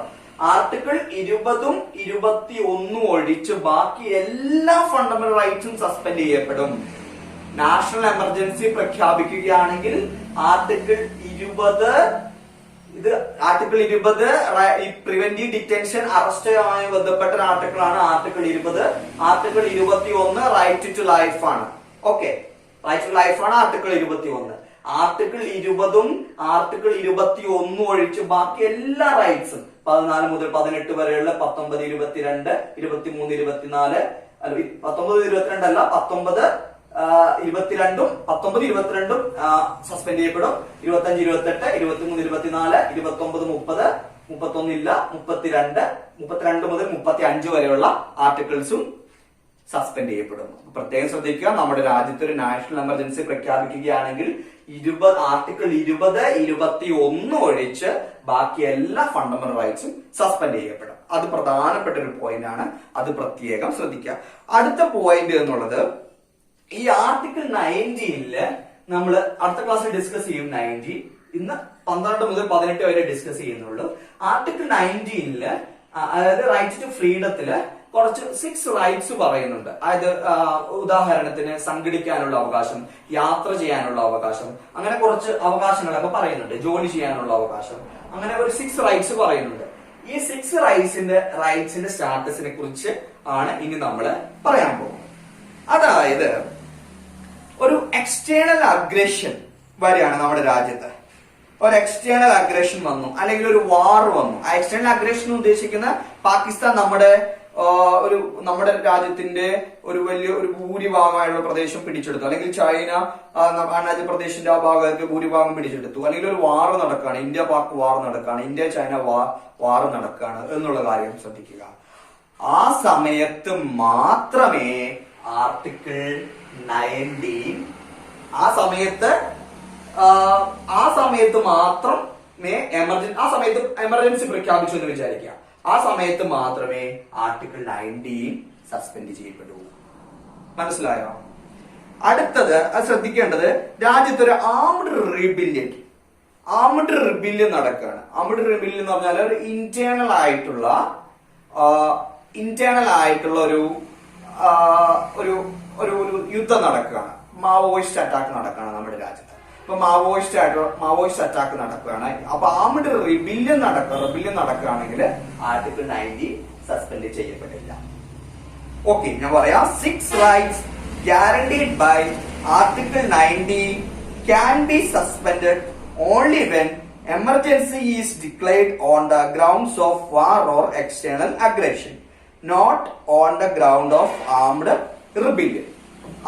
ആർട്ടിക്കിൾ 20ഉം 21ഉം ഒഴിച്ച് ബാക്കി എല്ലാ ഫണ്ടമെന്റൽ റൈറ്റ്സും സസ്പെൻഡ് ചെയ്യപ്പെടും. നാഷണൽ എമർജൻസി പ്രഖ്യാപിക്കുകയാണെങ്കിൽ ആർട്ടിക്കിൾ 20 ഈ പ്രിവെന്റീവ് ഡിറ്റൻഷൻ അറസ്റ്റുമായി ബന്ധപ്പെട്ട ആർട്ടിക്കിൾ ആണ് article 20. Article 21 right to life ആണ്. ഓക്കെ, റൈറ്റ് ടു ലൈഫ് ആണ് ആർട്ടിക്കിൾ 21. ആർട്ടിക്കിൾ 20ഉം ആർട്ടിക്കിൾ 21ഉം ഒഴിച്ച് ബാക്കി എല്ലാ റൈറ്റ്സും 14 മുതൽ 18 വരെയുള്ള 19, 22, 23, 24 അല്ല 19, 22 അല്ല 19, 22ഉം 19, 22ഉം സസ്പെൻഡ് ചെയ്യപ്പെടും. 25, 28, 23, 24, 29, 30, 31 ഇല്ല, 32 മുതൽ 35 വരെയുള്ള ആർട്ടിക്കിൾസും സസ്പെൻഡ് ചെയ്യപ്പെടും. പ്രത്യേകം ശ്രദ്ധിക്കുക, നമ്മുടെ രാജ്യത്ത് ഒരു നാഷണൽ എമർജൻസി പ്രഖ്യാപിക്കുകയാണെങ്കിൽ ആർട്ടിക്കിൾ 20, 21 ഒഴിച്ച് ബാക്കി എല്ലാ ഫണ്ടമെന്റൽ റൈറ്റ്സും സസ്പെൻഡ് ചെയ്യപ്പെടും. അത് പ്രധാനപ്പെട്ട ഒരു പോയിന്റ് ആണ്. അത് പ്രത്യേകം ശ്രദ്ധിക്കുക. അടുത്ത പോയിന്റ് എന്നുള്ളത് ഈ ആർട്ടിക്കിൾ 19 നമ്മൾ അടുത്ത ക്ലാസ്സിൽ ഡിസ്കസ് ചെയ്യും. 19 ഇന്ന് 12 മുതൽ 18 വരെ ഡിസ്കസ് ചെയ്യുന്നുള്ളൂ. ആർട്ടിക്കിൾ 19 അതായത് റൈറ്റ് ടു ഫ്രീഡത്തില് കുറച്ച് 6 റൈറ്റ്സ് പറയുന്നുണ്ട്. അതായത് ഉദാഹരണത്തിന് സംഘടിക്കാനുള്ള അവകാശം, യാത്ര ചെയ്യാനുള്ള അവകാശം, അങ്ങനെ കുറച്ച് അവകാശങ്ങളൊക്കെ പറയുന്നുണ്ട്. ജോലി ചെയ്യാനുള്ള അവകാശം, അങ്ങനെ ഒരു 6 റൈറ്റ്സ് പറയുന്നുണ്ട്. ഈ 6 റൈറ്റ്സിന്റെ സ്റ്റാറ്റസിനെ കുറിച്ച് ആണ് ഇനി നമ്മൾ പറയാൻ പോകുന്നത്. അതായത് ഒരു എക്സ്റ്റേണൽ അഗ്രഷൻ വരെയാണ് നമ്മുടെ രാജ്യത്ത്. ഒരു എക്സ്റ്റേണൽ അഗ്രഷൻ വന്നു, അല്ലെങ്കിൽ ഒരു വാർ വന്നു. ആ എക്സ്റ്റേണൽ അഗ്രഷൻ ഉദ്ദേശിക്കുന്ന പാകിസ്ഥാൻ നമ്മുടെ ഒരു നമ്മുടെ രാജ്യത്തിന്റെ ഒരു വലിയ ഒരു ഭൂരിഭാഗമായുള്ള പ്രദേശം പിടിച്ചെടുത്തു, അല്ലെങ്കിൽ ചൈന അരുണാചൽ പ്രദേശിന്റെ ആ ഭാഗത്ത് ഭൂരിഭാഗം പിടിച്ചെടുത്തു, അല്ലെങ്കിൽ ഒരു വാർ നടക്കുകയാണ്, ഇന്ത്യ പാക് വാർ നടക്കുകയാണ്, ഇന്ത്യ ചൈന വാർ നടക്കുകയാണ് എന്നുള്ള കാര്യം ശ്രദ്ധിക്കുക. ആ സമയത്ത് മാത്രമേ ആർട്ടിക്കിൾ 19 ആ സമയത്ത് മാത്രമേ ആ സമയത്ത് എമർജൻസി പ്രഖ്യാപിച്ചു എന്ന് വിചാരിക്കുക. ആ സമയത്ത് മാത്രമേ ആർട്ടിക്കിൾ 19 സസ്പെൻഡ് ചെയ്യപ്പെടൂ. മനസ്സിലായോ? അടുത്തത് ശ്രദ്ധിക്കേണ്ടത്, രാജ്യത്തൊരു ആംഡ് റിബില്യൻ നടക്കുകയാണ്. ആംഡ് റിബില്യൻ എന്ന് പറഞ്ഞാൽ ഒരു ഇന്റേണൽ ആയിട്ടുള്ള ഒരു യുദ്ധം നടക്കുകയാണ്. മാവോയിസ്റ്റ് അറ്റാക്ക് നടക്കുകയാണ് നമ്മുടെ രാജ്യത്ത്. അപ്പൊ മാവോയിസ്റ്റ് അറ്റാക്ക് നടക്കുകയാണ്. അപ്പൊ ആംഡ് റിബില്യൻ നടക്കുകയാണെങ്കിൽ ആർട്ടിക്കിൾ 19 സസ്പെൻഡ് ചെയ്യപ്പെടില്ല. ഓക്കെ, ഞാൻ പറയാം. 6 rights guaranteed by article 19 can be suspended only when emergency is declared on the grounds of war or external aggression, not on the ground of armed rebellion.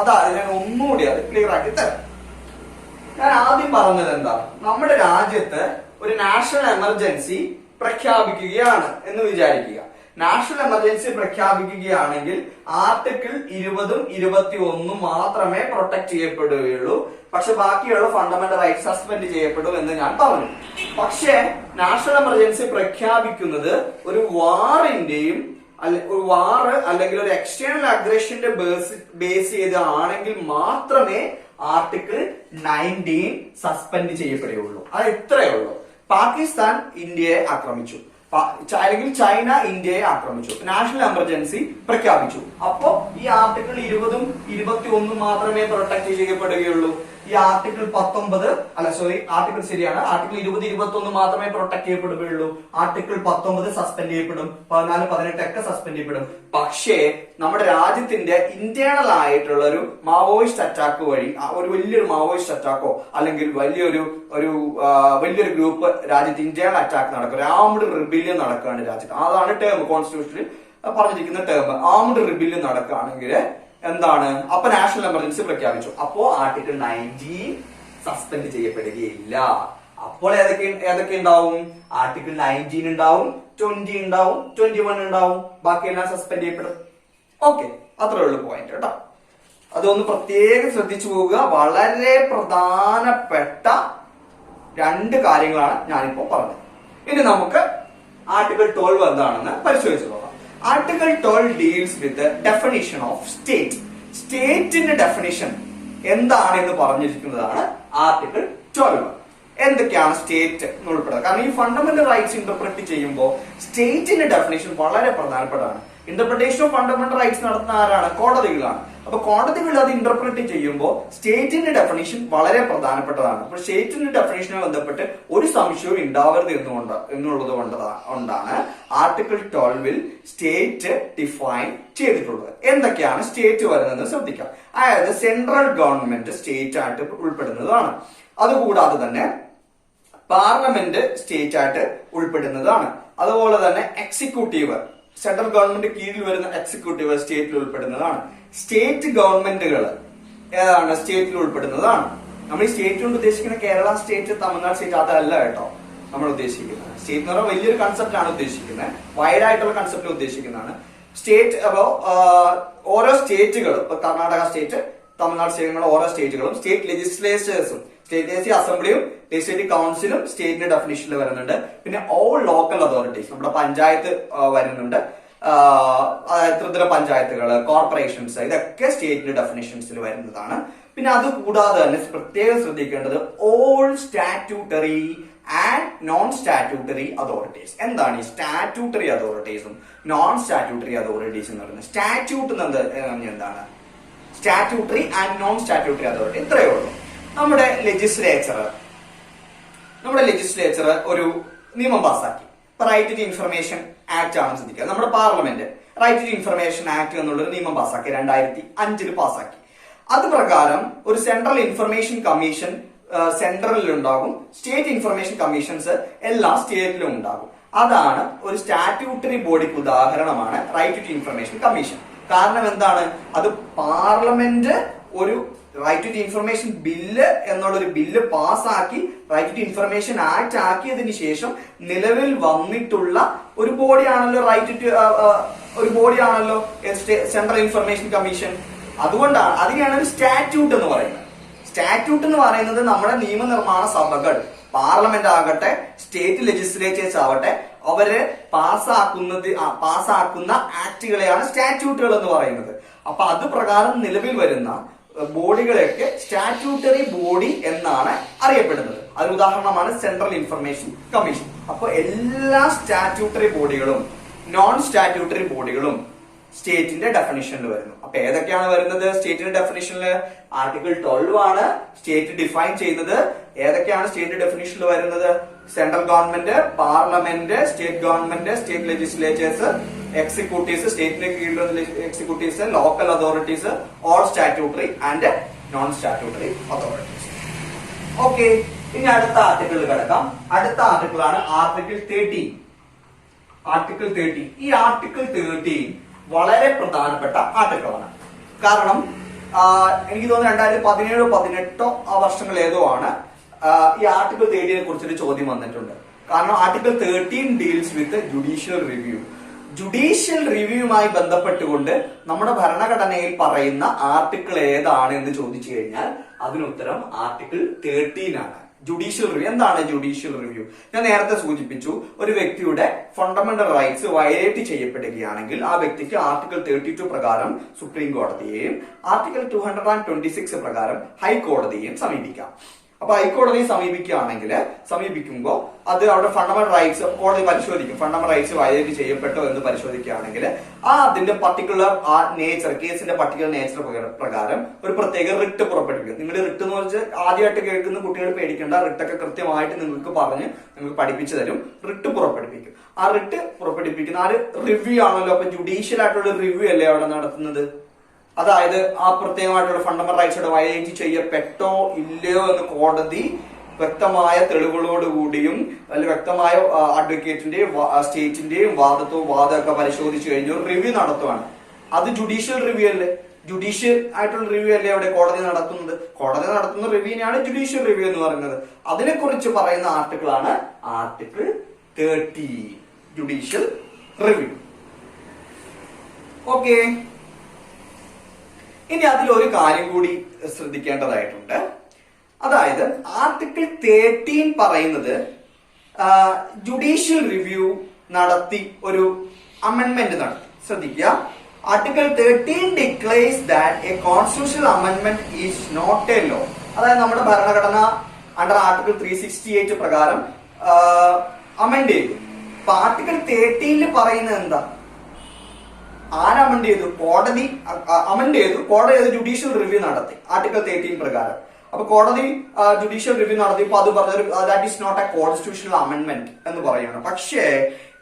അതാണ് ഞാൻ ഒന്നുകൂടി അത് clear ആക്കി തരാം. ഞാൻ ആദ്യം പറഞ്ഞത് എന്താ, നമ്മുടെ രാജ്യത്ത് ഒരു നാഷണൽ എമർജൻസി പ്രഖ്യാപിക്കുകയാണ് എന്ന് വിചാരിക്കുക. നാഷണൽ എമർജൻസി പ്രഖ്യാപിക്കുകയാണെങ്കിൽ ആർട്ടിക്കിൾ 20 21 മാത്രമേ പ്രൊട്ടക്ട് ചെയ്യപ്പെടുകയുള്ളൂ. പക്ഷെ ബാക്കിയുള്ള ഫണ്ടമെന്റൽ റൈറ്റ്സ് സസ്പെൻഡ് ചെയ്യപ്പെടും എന്ന് ഞാൻ പറഞ്ഞു. പക്ഷേ നാഷണൽ എമർജൻസി പ്രഖ്യാപിക്കുന്നത് ഒരു വാറിന്റെയും അല്ലെങ്കിൽ ഒരു എക്സ്റ്റേണൽ അഗ്രഷന്റെ ബേസ് ചെയ്താണെങ്കിൽ മാത്രമേ ആർട്ടിക്കിൾ 19 സസ്പെൻഡ് ചെയ്യപ്പെടുകയുള്ളൂ. അത് ഇത്രയേ ഉള്ളൂ. പാകിസ്ഥാൻ ഇന്ത്യയെ ആക്രമിച്ചു, അല്ലെങ്കിൽ ചൈന ഇന്ത്യയെ ആക്രമിച്ചു, നാഷണൽ എമർജൻസി പ്രഖ്യാപിച്ചു. അപ്പോ ഈ ആർട്ടിക്കിൾ 20 21 മാത്രമേ പ്രൊട്ടക്ട് ചെയ്യപ്പെടുകയുള്ളൂ. ഈ ആർട്ടിക്കിൾ 19 ശരിയാണ്, ആർട്ടിക്കിൾ 20 21 മാത്രമേ പ്രൊട്ടക്ട് ചെയ്യപ്പെടുകയുള്ളൂ. ആർട്ടിക്കിൾ 19 സസ്പെൻഡ് ചെയ്യപ്പെടും, 14 18 ഒക്കെ സസ്പെൻഡ് ചെയ്യപ്പെടും. പക്ഷേ നമ്മുടെ രാജ്യത്തിന്റെ ഇന്റേണൽ ആയിട്ടുള്ള ഒരു മാവോയിസ്റ്റ് അറ്റാക്ക് വഴി, ഒരു വലിയൊരു മാവോയിസ്റ്റ് അറ്റാക്കോ അല്ലെങ്കിൽ വലിയൊരു ഗ്രൂപ്പ് രാജ്യത്ത് ഇന്റേണൽ അറ്റാക്ക് നടക്കും, ആംഡ് റിബില്യൻ നടക്കുകയാണ് രാജ്യത്ത്. അതാണ് ടേം, കോൺസ്റ്റിറ്റ്യൂഷനിൽ പറഞ്ഞിരിക്കുന്ന ടേം. ആംഡ് റിബില്യൻ നടക്കുകയാണെങ്കിൽ എന്താണ്, അപ്പൊ നാഷണൽ എമർജൻസി പ്രഖ്യാപിച്ചു. അപ്പോ ആർട്ടിക്കിൾ 19 സസ്പെൻഡ് ചെയ്യപ്പെടുകയില്ല. അപ്പോൾ ഏതൊക്കെ ഉണ്ടാവും? ആർട്ടിക്കിൾ 19 ഉണ്ടാവും, 20 ഉണ്ടാവും, 21 ഉണ്ടാവും, ബാക്കിയെല്ലാം സസ്പെൻഡ് ചെയ്യപ്പെടും. ഓക്കെ, അത്രേ ഉള്ളൂ പോയിന്റ് കേട്ടോ. അതൊന്ന് പ്രത്യേകം ശ്രദ്ധിച്ചു പോവുക. വളരെ പ്രധാനപ്പെട്ട 2 കാര്യങ്ങളാണ് ഞാനിപ്പോ പറഞ്ഞത്. ഇനി നമുക്ക് ആർട്ടിക്കിൾ 12 എന്താണെന്ന് പരിശോധിച്ചു നോക്കാം. Article 12 deals with definition of state. സ്റ്റേറ്റിന്റെ ഡെഫിനിഷൻ എന്താണ് എന്ന് പറഞ്ഞിരിക്കുന്നതാണ് ആർട്ടിക്കിൾ 12. എന്തൊക്കെയാണ് സ്റ്റേറ്റ് എന്ന് ഉൾപ്പെടുന്നത്? കാരണം ഈ ഫണ്ടമെന്റൽ റൈറ്റ്സ് ഇന്റർപ്രറ്റ് ചെയ്യുമ്പോൾ സ്റ്റേറ്റിന്റെ ഡെഫിനിഷൻ വളരെ പ്രധാനപ്പെട്ടതാണ്. ഇന്റർപ്രിട്ടേഷൻ ഓഫ് ഫണ്ടമെന്റൽ റൈറ്റ്സ് നടത്തുന്ന ആരാണ്? കോടതികളാണ്. അപ്പൊ കോടതികൾ അത് ഇന്റർപ്രറ്റ് ചെയ്യുമ്പോൾ സ്റ്റേറ്റിന്റെ ഡെഫിനിഷൻ വളരെ പ്രധാനപ്പെട്ടതാണ്. അപ്പൊ സ്റ്റേറ്റിന്റെ ഡെഫിനിഷനുമായി ബന്ധപ്പെട്ട് ഒരു സംശയവും ഉണ്ടാവരുത് എന്നുള്ളത് കൊണ്ടാണ് ആർട്ടിക്കിൾ 12 സ്റ്റേറ്റ് ഡിഫൈൻ ചെയ്തിട്ടുള്ളത്. എന്തൊക്കെയാണ് സ്റ്റേറ്റ് വരുന്നത് ശ്രദ്ധിക്കാം. അതായത് സെൻട്രൽ ഗവൺമെന്റ് സ്റ്റേറ്റ് ആയിട്ട് ഉൾപ്പെടുന്നതാണ്. അതുകൂടാതെ തന്നെ പാർലമെന്റ് സ്റ്റേറ്റ് ആയിട്ട് ഉൾപ്പെടുന്നതാണ്. അതുപോലെ തന്നെ എക്സിക്യൂട്ടീവ്, സെൻട്രൽ ഗവൺമെന്റ് കീഴിൽ വരുന്ന എക്സിക്യൂട്ടീവ് സ്റ്റേറ്റിൽ ഉൾപ്പെടുന്നതാണ്. സ്റ്റേറ്റ് ഗവൺമെന്റുകൾ ഏതാണ്? സ്റ്റേറ്റിൽ ഉൾപ്പെടുന്നതാണ്. നമ്മൾ ഈ സ്റ്റേറ്റ് കൊണ്ട് ഉദ്ദേശിക്കുന്ന കേരള സ്റ്റേറ്റ്, തമിഴ്നാട് സ്റ്റേറ്റ് അതല്ല കേട്ടോ നമ്മൾ ഉദ്ദേശിക്കുന്നത്. സ്റ്റേറ്റ് എന്ന് പറഞ്ഞാൽ വലിയൊരു കൺസെപ്റ്റ് ആണ് ഉദ്ദേശിക്കുന്നത്, വൈഡ് ആയിട്ടുള്ള കൺസെപ്റ്റ് ഉദ്ദേശിക്കുന്നതാണ് സ്റ്റേറ്റ്. അപ്പോ ഓരോ സ്റ്റേറ്റുകളും, ഇപ്പൊ കർണാടക സ്റ്റേറ്റ്, തമിഴ്നാട് സ്റ്റേറ്റുകളും ഓരോ സ്റ്റേറ്റുകളും സ്റ്റേറ്റ് ലെജിസ്ലേച്ചേഴ്സും, സ്റ്റേറ്റ് അസംബ്ലിയും സ്റ്റേറ്റ് കൗൺസിലും സ്റ്റേറ്റിന്റെ ഡെഫിനിഷനിൽ വരുന്നുണ്ട്. പിന്നെ ഓൾ ലോക്കൽ അതോറിറ്റീസ്, നമ്മുടെ പഞ്ചായത്ത് വരുന്നുണ്ട്, ത്രിതല പഞ്ചായത്തുകൾ, കോർപ്പറേഷൻസ്, ഇതൊക്കെ സ്റ്റേറ്റിന്റെ ഡെഫിനിഷൻസിൽ വരുന്നതാണ്. പിന്നെ അത് കൂടാതെ തന്നെ പ്രത്യേകം ശ്രദ്ധിക്കേണ്ടത് all statutory and non statutory authorities. എന്താണ് ഈ സ്റ്റാറ്റ്യൂട്ടറി അതോറിറ്റീസും നോൺ സ്റ്റാറ്റ്യൂട്ടറി അതോറിറ്റീസ് എന്ന് പറയുന്നത്? സ്റ്റാറ്റ്യൂട്ട് എന്താണ്? Statutory and non statutory authority ഇത്രയേ ഉള്ളൂ. നമ്മുടെ ലെജിസ്ലേച്ചർ ഒരു നിയമം പാസ്സാക്കി. റൈറ്റ് ടു ഇൻഫർമേഷൻ ആക്ട് ആണ് ശ്രദ്ധിക്കുക. നമ്മുടെ parliament right to information act എന്നുള്ളൊരു നിയമം പാസ്സാക്കി, 2005 പാസ്സാക്കി. അത് പ്രകാരം ഒരു സെൻട്രൽ ഇൻഫർമേഷൻ കമ്മീഷൻ സെൻട്രലിൽ ഉണ്ടാകും, സ്റ്റേറ്റ് ഇൻഫർമേഷൻ കമ്മീഷൻസ് എല്ലാ സ്റ്റേറ്റിലും ഉണ്ടാകും. അതാണ് ഒരു സ്റ്റാറ്റ്യൂട്ടറി ബോഡിക്ക് ഉദാഹരണമാണ് റൈറ്റ് ടു ഇൻഫർമേഷൻ കമ്മീഷൻ. കാരണം എന്താണ്? അത് പാർലമെന്റ് ഒരു റൈറ്റ് ടു ഇൻഫർമേഷൻ ബില്ല് എന്നുള്ള ഒരു ബില്ല് പാസ്സാക്കി റൈറ്റ് ടു ഇൻഫർമേഷൻ ആക്ട് ആക്കിയതിന് ശേഷം നിലവിൽ വന്നിട്ടുള്ള ഒരു ബോഡിയാണല്ലോ ഒരു ബോഡിയാണല്ലോ സെൻട്രൽ ഇൻഫർമേഷൻ കമ്മീഷൻ. അതുകൊണ്ടാണ് അതിനെയാണ് ഒരു സ്റ്റാറ്റ്യൂട്ട് എന്ന് പറയുന്നത്. സ്റ്റാറ്റ്യൂട്ട് എന്ന് പറയുന്നത് നമ്മുടെ നിയമനിർമ്മാണ സഭകൾ, പാർലമെന്റ് ആകട്ടെ സ്റ്റേറ്റ് ലെജിസ്ലേച്ചേഴ്സ് ആവട്ടെ, അവര് പാസ്സാക്കുന്ന ആക്ടുകളെയാണ് സ്റ്റാറ്റ്യൂട്ടുകൾ എന്ന് പറയുന്നത്. അപ്പൊ അത് പ്രകാരം നിലവിൽ വരുന്ന ബോഡികളെയൊക്കെ സ്റ്റാറ്റ്യൂട്ടറി ബോഡി എന്നാണ് അറിയപ്പെടുന്നത്. അതിന് ഉദാഹരണമാണ് സെൻട്രൽ ഇൻഫർമേഷൻ കമ്മീഷൻ. അപ്പൊ എല്ലാ സ്റ്റാറ്റ്യൂട്ടറി ബോഡികളും നോൺ സ്റ്റാറ്റ്യൂട്ടറി ബോഡികളും സ്റ്റേറ്റിന്റെ ഡെഫിനിഷനിൽ വരുന്നു. അപ്പൊ ഏതൊക്കെയാണ് വരുന്നത് സ്റ്റേറ്റിന്റെ ഡെഫിനിഷനിൽ? ആർട്ടിക്കിൾ 12 ആണ് സ്റ്റേറ്റ് ഡിഫൈൻ ചെയ്യുന്നത്. ഏതൊക്കെയാണ് സ്റ്റേറ്റ് ഡെഫിനിഷനിൽ വരുന്നത്? Central government, parliament, state government, state legislatures, executives, സ്റ്റേറ്റിന്റെ കീഴിലുള്ള executives, local authorities, all statutory and non statutory authorities. Okay, ഇനി അടുത്ത ആർട്ടിക്കിൾ കിടക്കാം. അടുത്ത ആർട്ടിക്കിൾ ആണ് ആർട്ടിക്കിൾ 13. ആർട്ടിക്കിൾ 13. ഈ ആർട്ടിക്കിൾ 13 വളരെ പ്രധാനപ്പെട്ട ആർട്ടിക്കിളാണ്. കാരണം എനിക്ക് തോന്നുന്നു 2017-18 വർഷങ്ങൾ ഏതോ ആണ് ഈ ആർട്ടിക്കിൾ 13 കുറിച്ചൊരു ചോദ്യം വന്നിട്ടുണ്ട്. കാരണം article 13 deals with judicial review. Judicial റിവ്യൂവുമായി ബന്ധപ്പെട്ടുകൊണ്ട് നമ്മുടെ ഭരണഘടനയിൽ പറയുന്ന ആർട്ടിക്കിൾ ഏതാണ് എന്ന് ചോദിച്ചു കഴിഞ്ഞാൽ അതിനുത്തരം ആർട്ടിക്കിൾ 13 ആണ്. Judicial review. എന്താണ് ജുഡീഷ്യൽ റിവ്യൂ? ഞാൻ നേരത്തെ സൂചിപ്പിച്ചു, ഒരു വ്യക്തിയുടെ ഫണ്ടമെന്റൽ റൈറ്റ്സ് വയലേറ്റ് ചെയ്യപ്പെടുകയാണെങ്കിൽ ആ വ്യക്തിക്ക് ആർട്ടിക്കിൾ 32 പ്രകാരം സുപ്രീം കോടതിയെയും ആർട്ടിക്കിൾ 226 പ്രകാരം ഹൈക്കോടതിയെയും സമീപിക്കാം. അപ്പൊ ഹൈക്കോടതിയെ സമീപിക്കുമ്പോൾ അത് അവിടെ ഫണ്ടമെന്റൽ റൈറ്റ്സ് കോടതി പരിശോധിക്കും. ഫണ്ടമെന്റൽ റൈറ്റ്സ് വയലേറ്റ് ചെയ്യപ്പെട്ടോ എന്ന് പരിശോധിക്കുകയാണെങ്കിൽ അതിന്റെ പർട്ടിക്കുലർ കേസിന്റെ പർട്ടിക്കുലർ നേച്ചർ പ്രകാരം ഒരു പ്രത്യേക റിട്ട് പുറപ്പെടുവിക്കും. നിങ്ങളുടെ റിട്ട് എന്ന് വെച്ചാൽ ആദ്യമായിട്ട് കേൾക്കുന്ന കുട്ടികൾ പേടിക്കേണ്ട, റിട്ടൊക്കെ കൃത്യമായിട്ട് നിങ്ങൾക്ക് പഠിപ്പിച്ചു തരും. റിട്ട് പുറപ്പെടുവിക്കും. ആ റിട്ട് പുറപ്പെടുവിക്കുന്ന ആ റിവ്യൂ ആണല്ലോ. അപ്പൊ ജുഡീഷ്യൽ ആയിട്ടുള്ള റിവ്യൂ അല്ലേ അവിടെ നടത്തുന്നത്. അതായത് ആ പ്രത്യേകമായിട്ടുള്ള ഫണ്ടമെന്റൽ റൈറ്റ്സ് വയലേറ്റ് ചെയ്യപ്പെട്ടോ ഇല്ലയോ എന്ന് കോടതി വ്യക്തമായ തെളിവുകളോടുകൂടിയും അല്ലെങ്കിൽ വ്യക്തമായ അഡ്വക്കേറ്റിന്റെയും സ്റ്റേറ്റിന്റെയും വാദമൊക്കെ പരിശോധിച്ചു കഴിഞ്ഞു റിവ്യൂ നടത്തുവാണ്. അത് ജുഡീഷ്യൽ റിവ്യൂ അല്ലേ? ജുഡീഷ്യൽ ആയിട്ടുള്ള റിവ്യൂ അല്ലേ അവിടെ കോടതി നടത്തുന്നത്? കോടതി നടത്തുന്ന റിവ്യൂവിനെയാണ് ജുഡീഷ്യൽ റിവ്യൂ എന്ന് പറയുന്നത്. അതിനെക്കുറിച്ച് പറയുന്ന ആർട്ടിക്കിൾ ആണ് ആർട്ടിക്കിൾ 13, ജുഡീഷ്യൽ റിവ്യൂ. ഓക്കെ, ഇനി അതിലൊരു കാര്യം കൂടി ശ്രദ്ധിക്കേണ്ടതായിട്ടുണ്ട്. അതായത് ആർട്ടിക്കിൾ 13 പറയുന്നത് ജുഡീഷ്യൽ റിവ്യൂ നടത്തി ഒരു അമെൻമെന്റ് നടത്തി. ശ്രദ്ധിക്കുക, article 13 declares that a constitutional അമെൻമെന്റ് ഈസ് നോട്ട് എ ലോ. അതായത് നമ്മുടെ ഭരണഘടന അണ്ടർ ആർട്ടിക്കിൾ 368 പ്രകാരം അമെൻഡ് ചെയ്തു. അപ്പൊ ആർട്ടിക്കിൾ 13 പറയുന്നത് എന്താ? ആര് അമെൻഡ് ചെയ്തു? കോടതി അമെൻഡ് ചെയ്തു. കോടതി അത് ജുഡീഷ്യൽ റിവ്യൂ നടത്തി ആർട്ടിക്കിൾ 13 പ്രകാരം. അപ്പൊ കോടതി ജുഡീഷ്യൽ റിവ്യൂ നടത്തിയപ്പോൾ അത് പറഞ്ഞൊരു that is not a constitutional അമെൻമെന്റ് എന്ന് പറയുകയാണ്. പക്ഷേ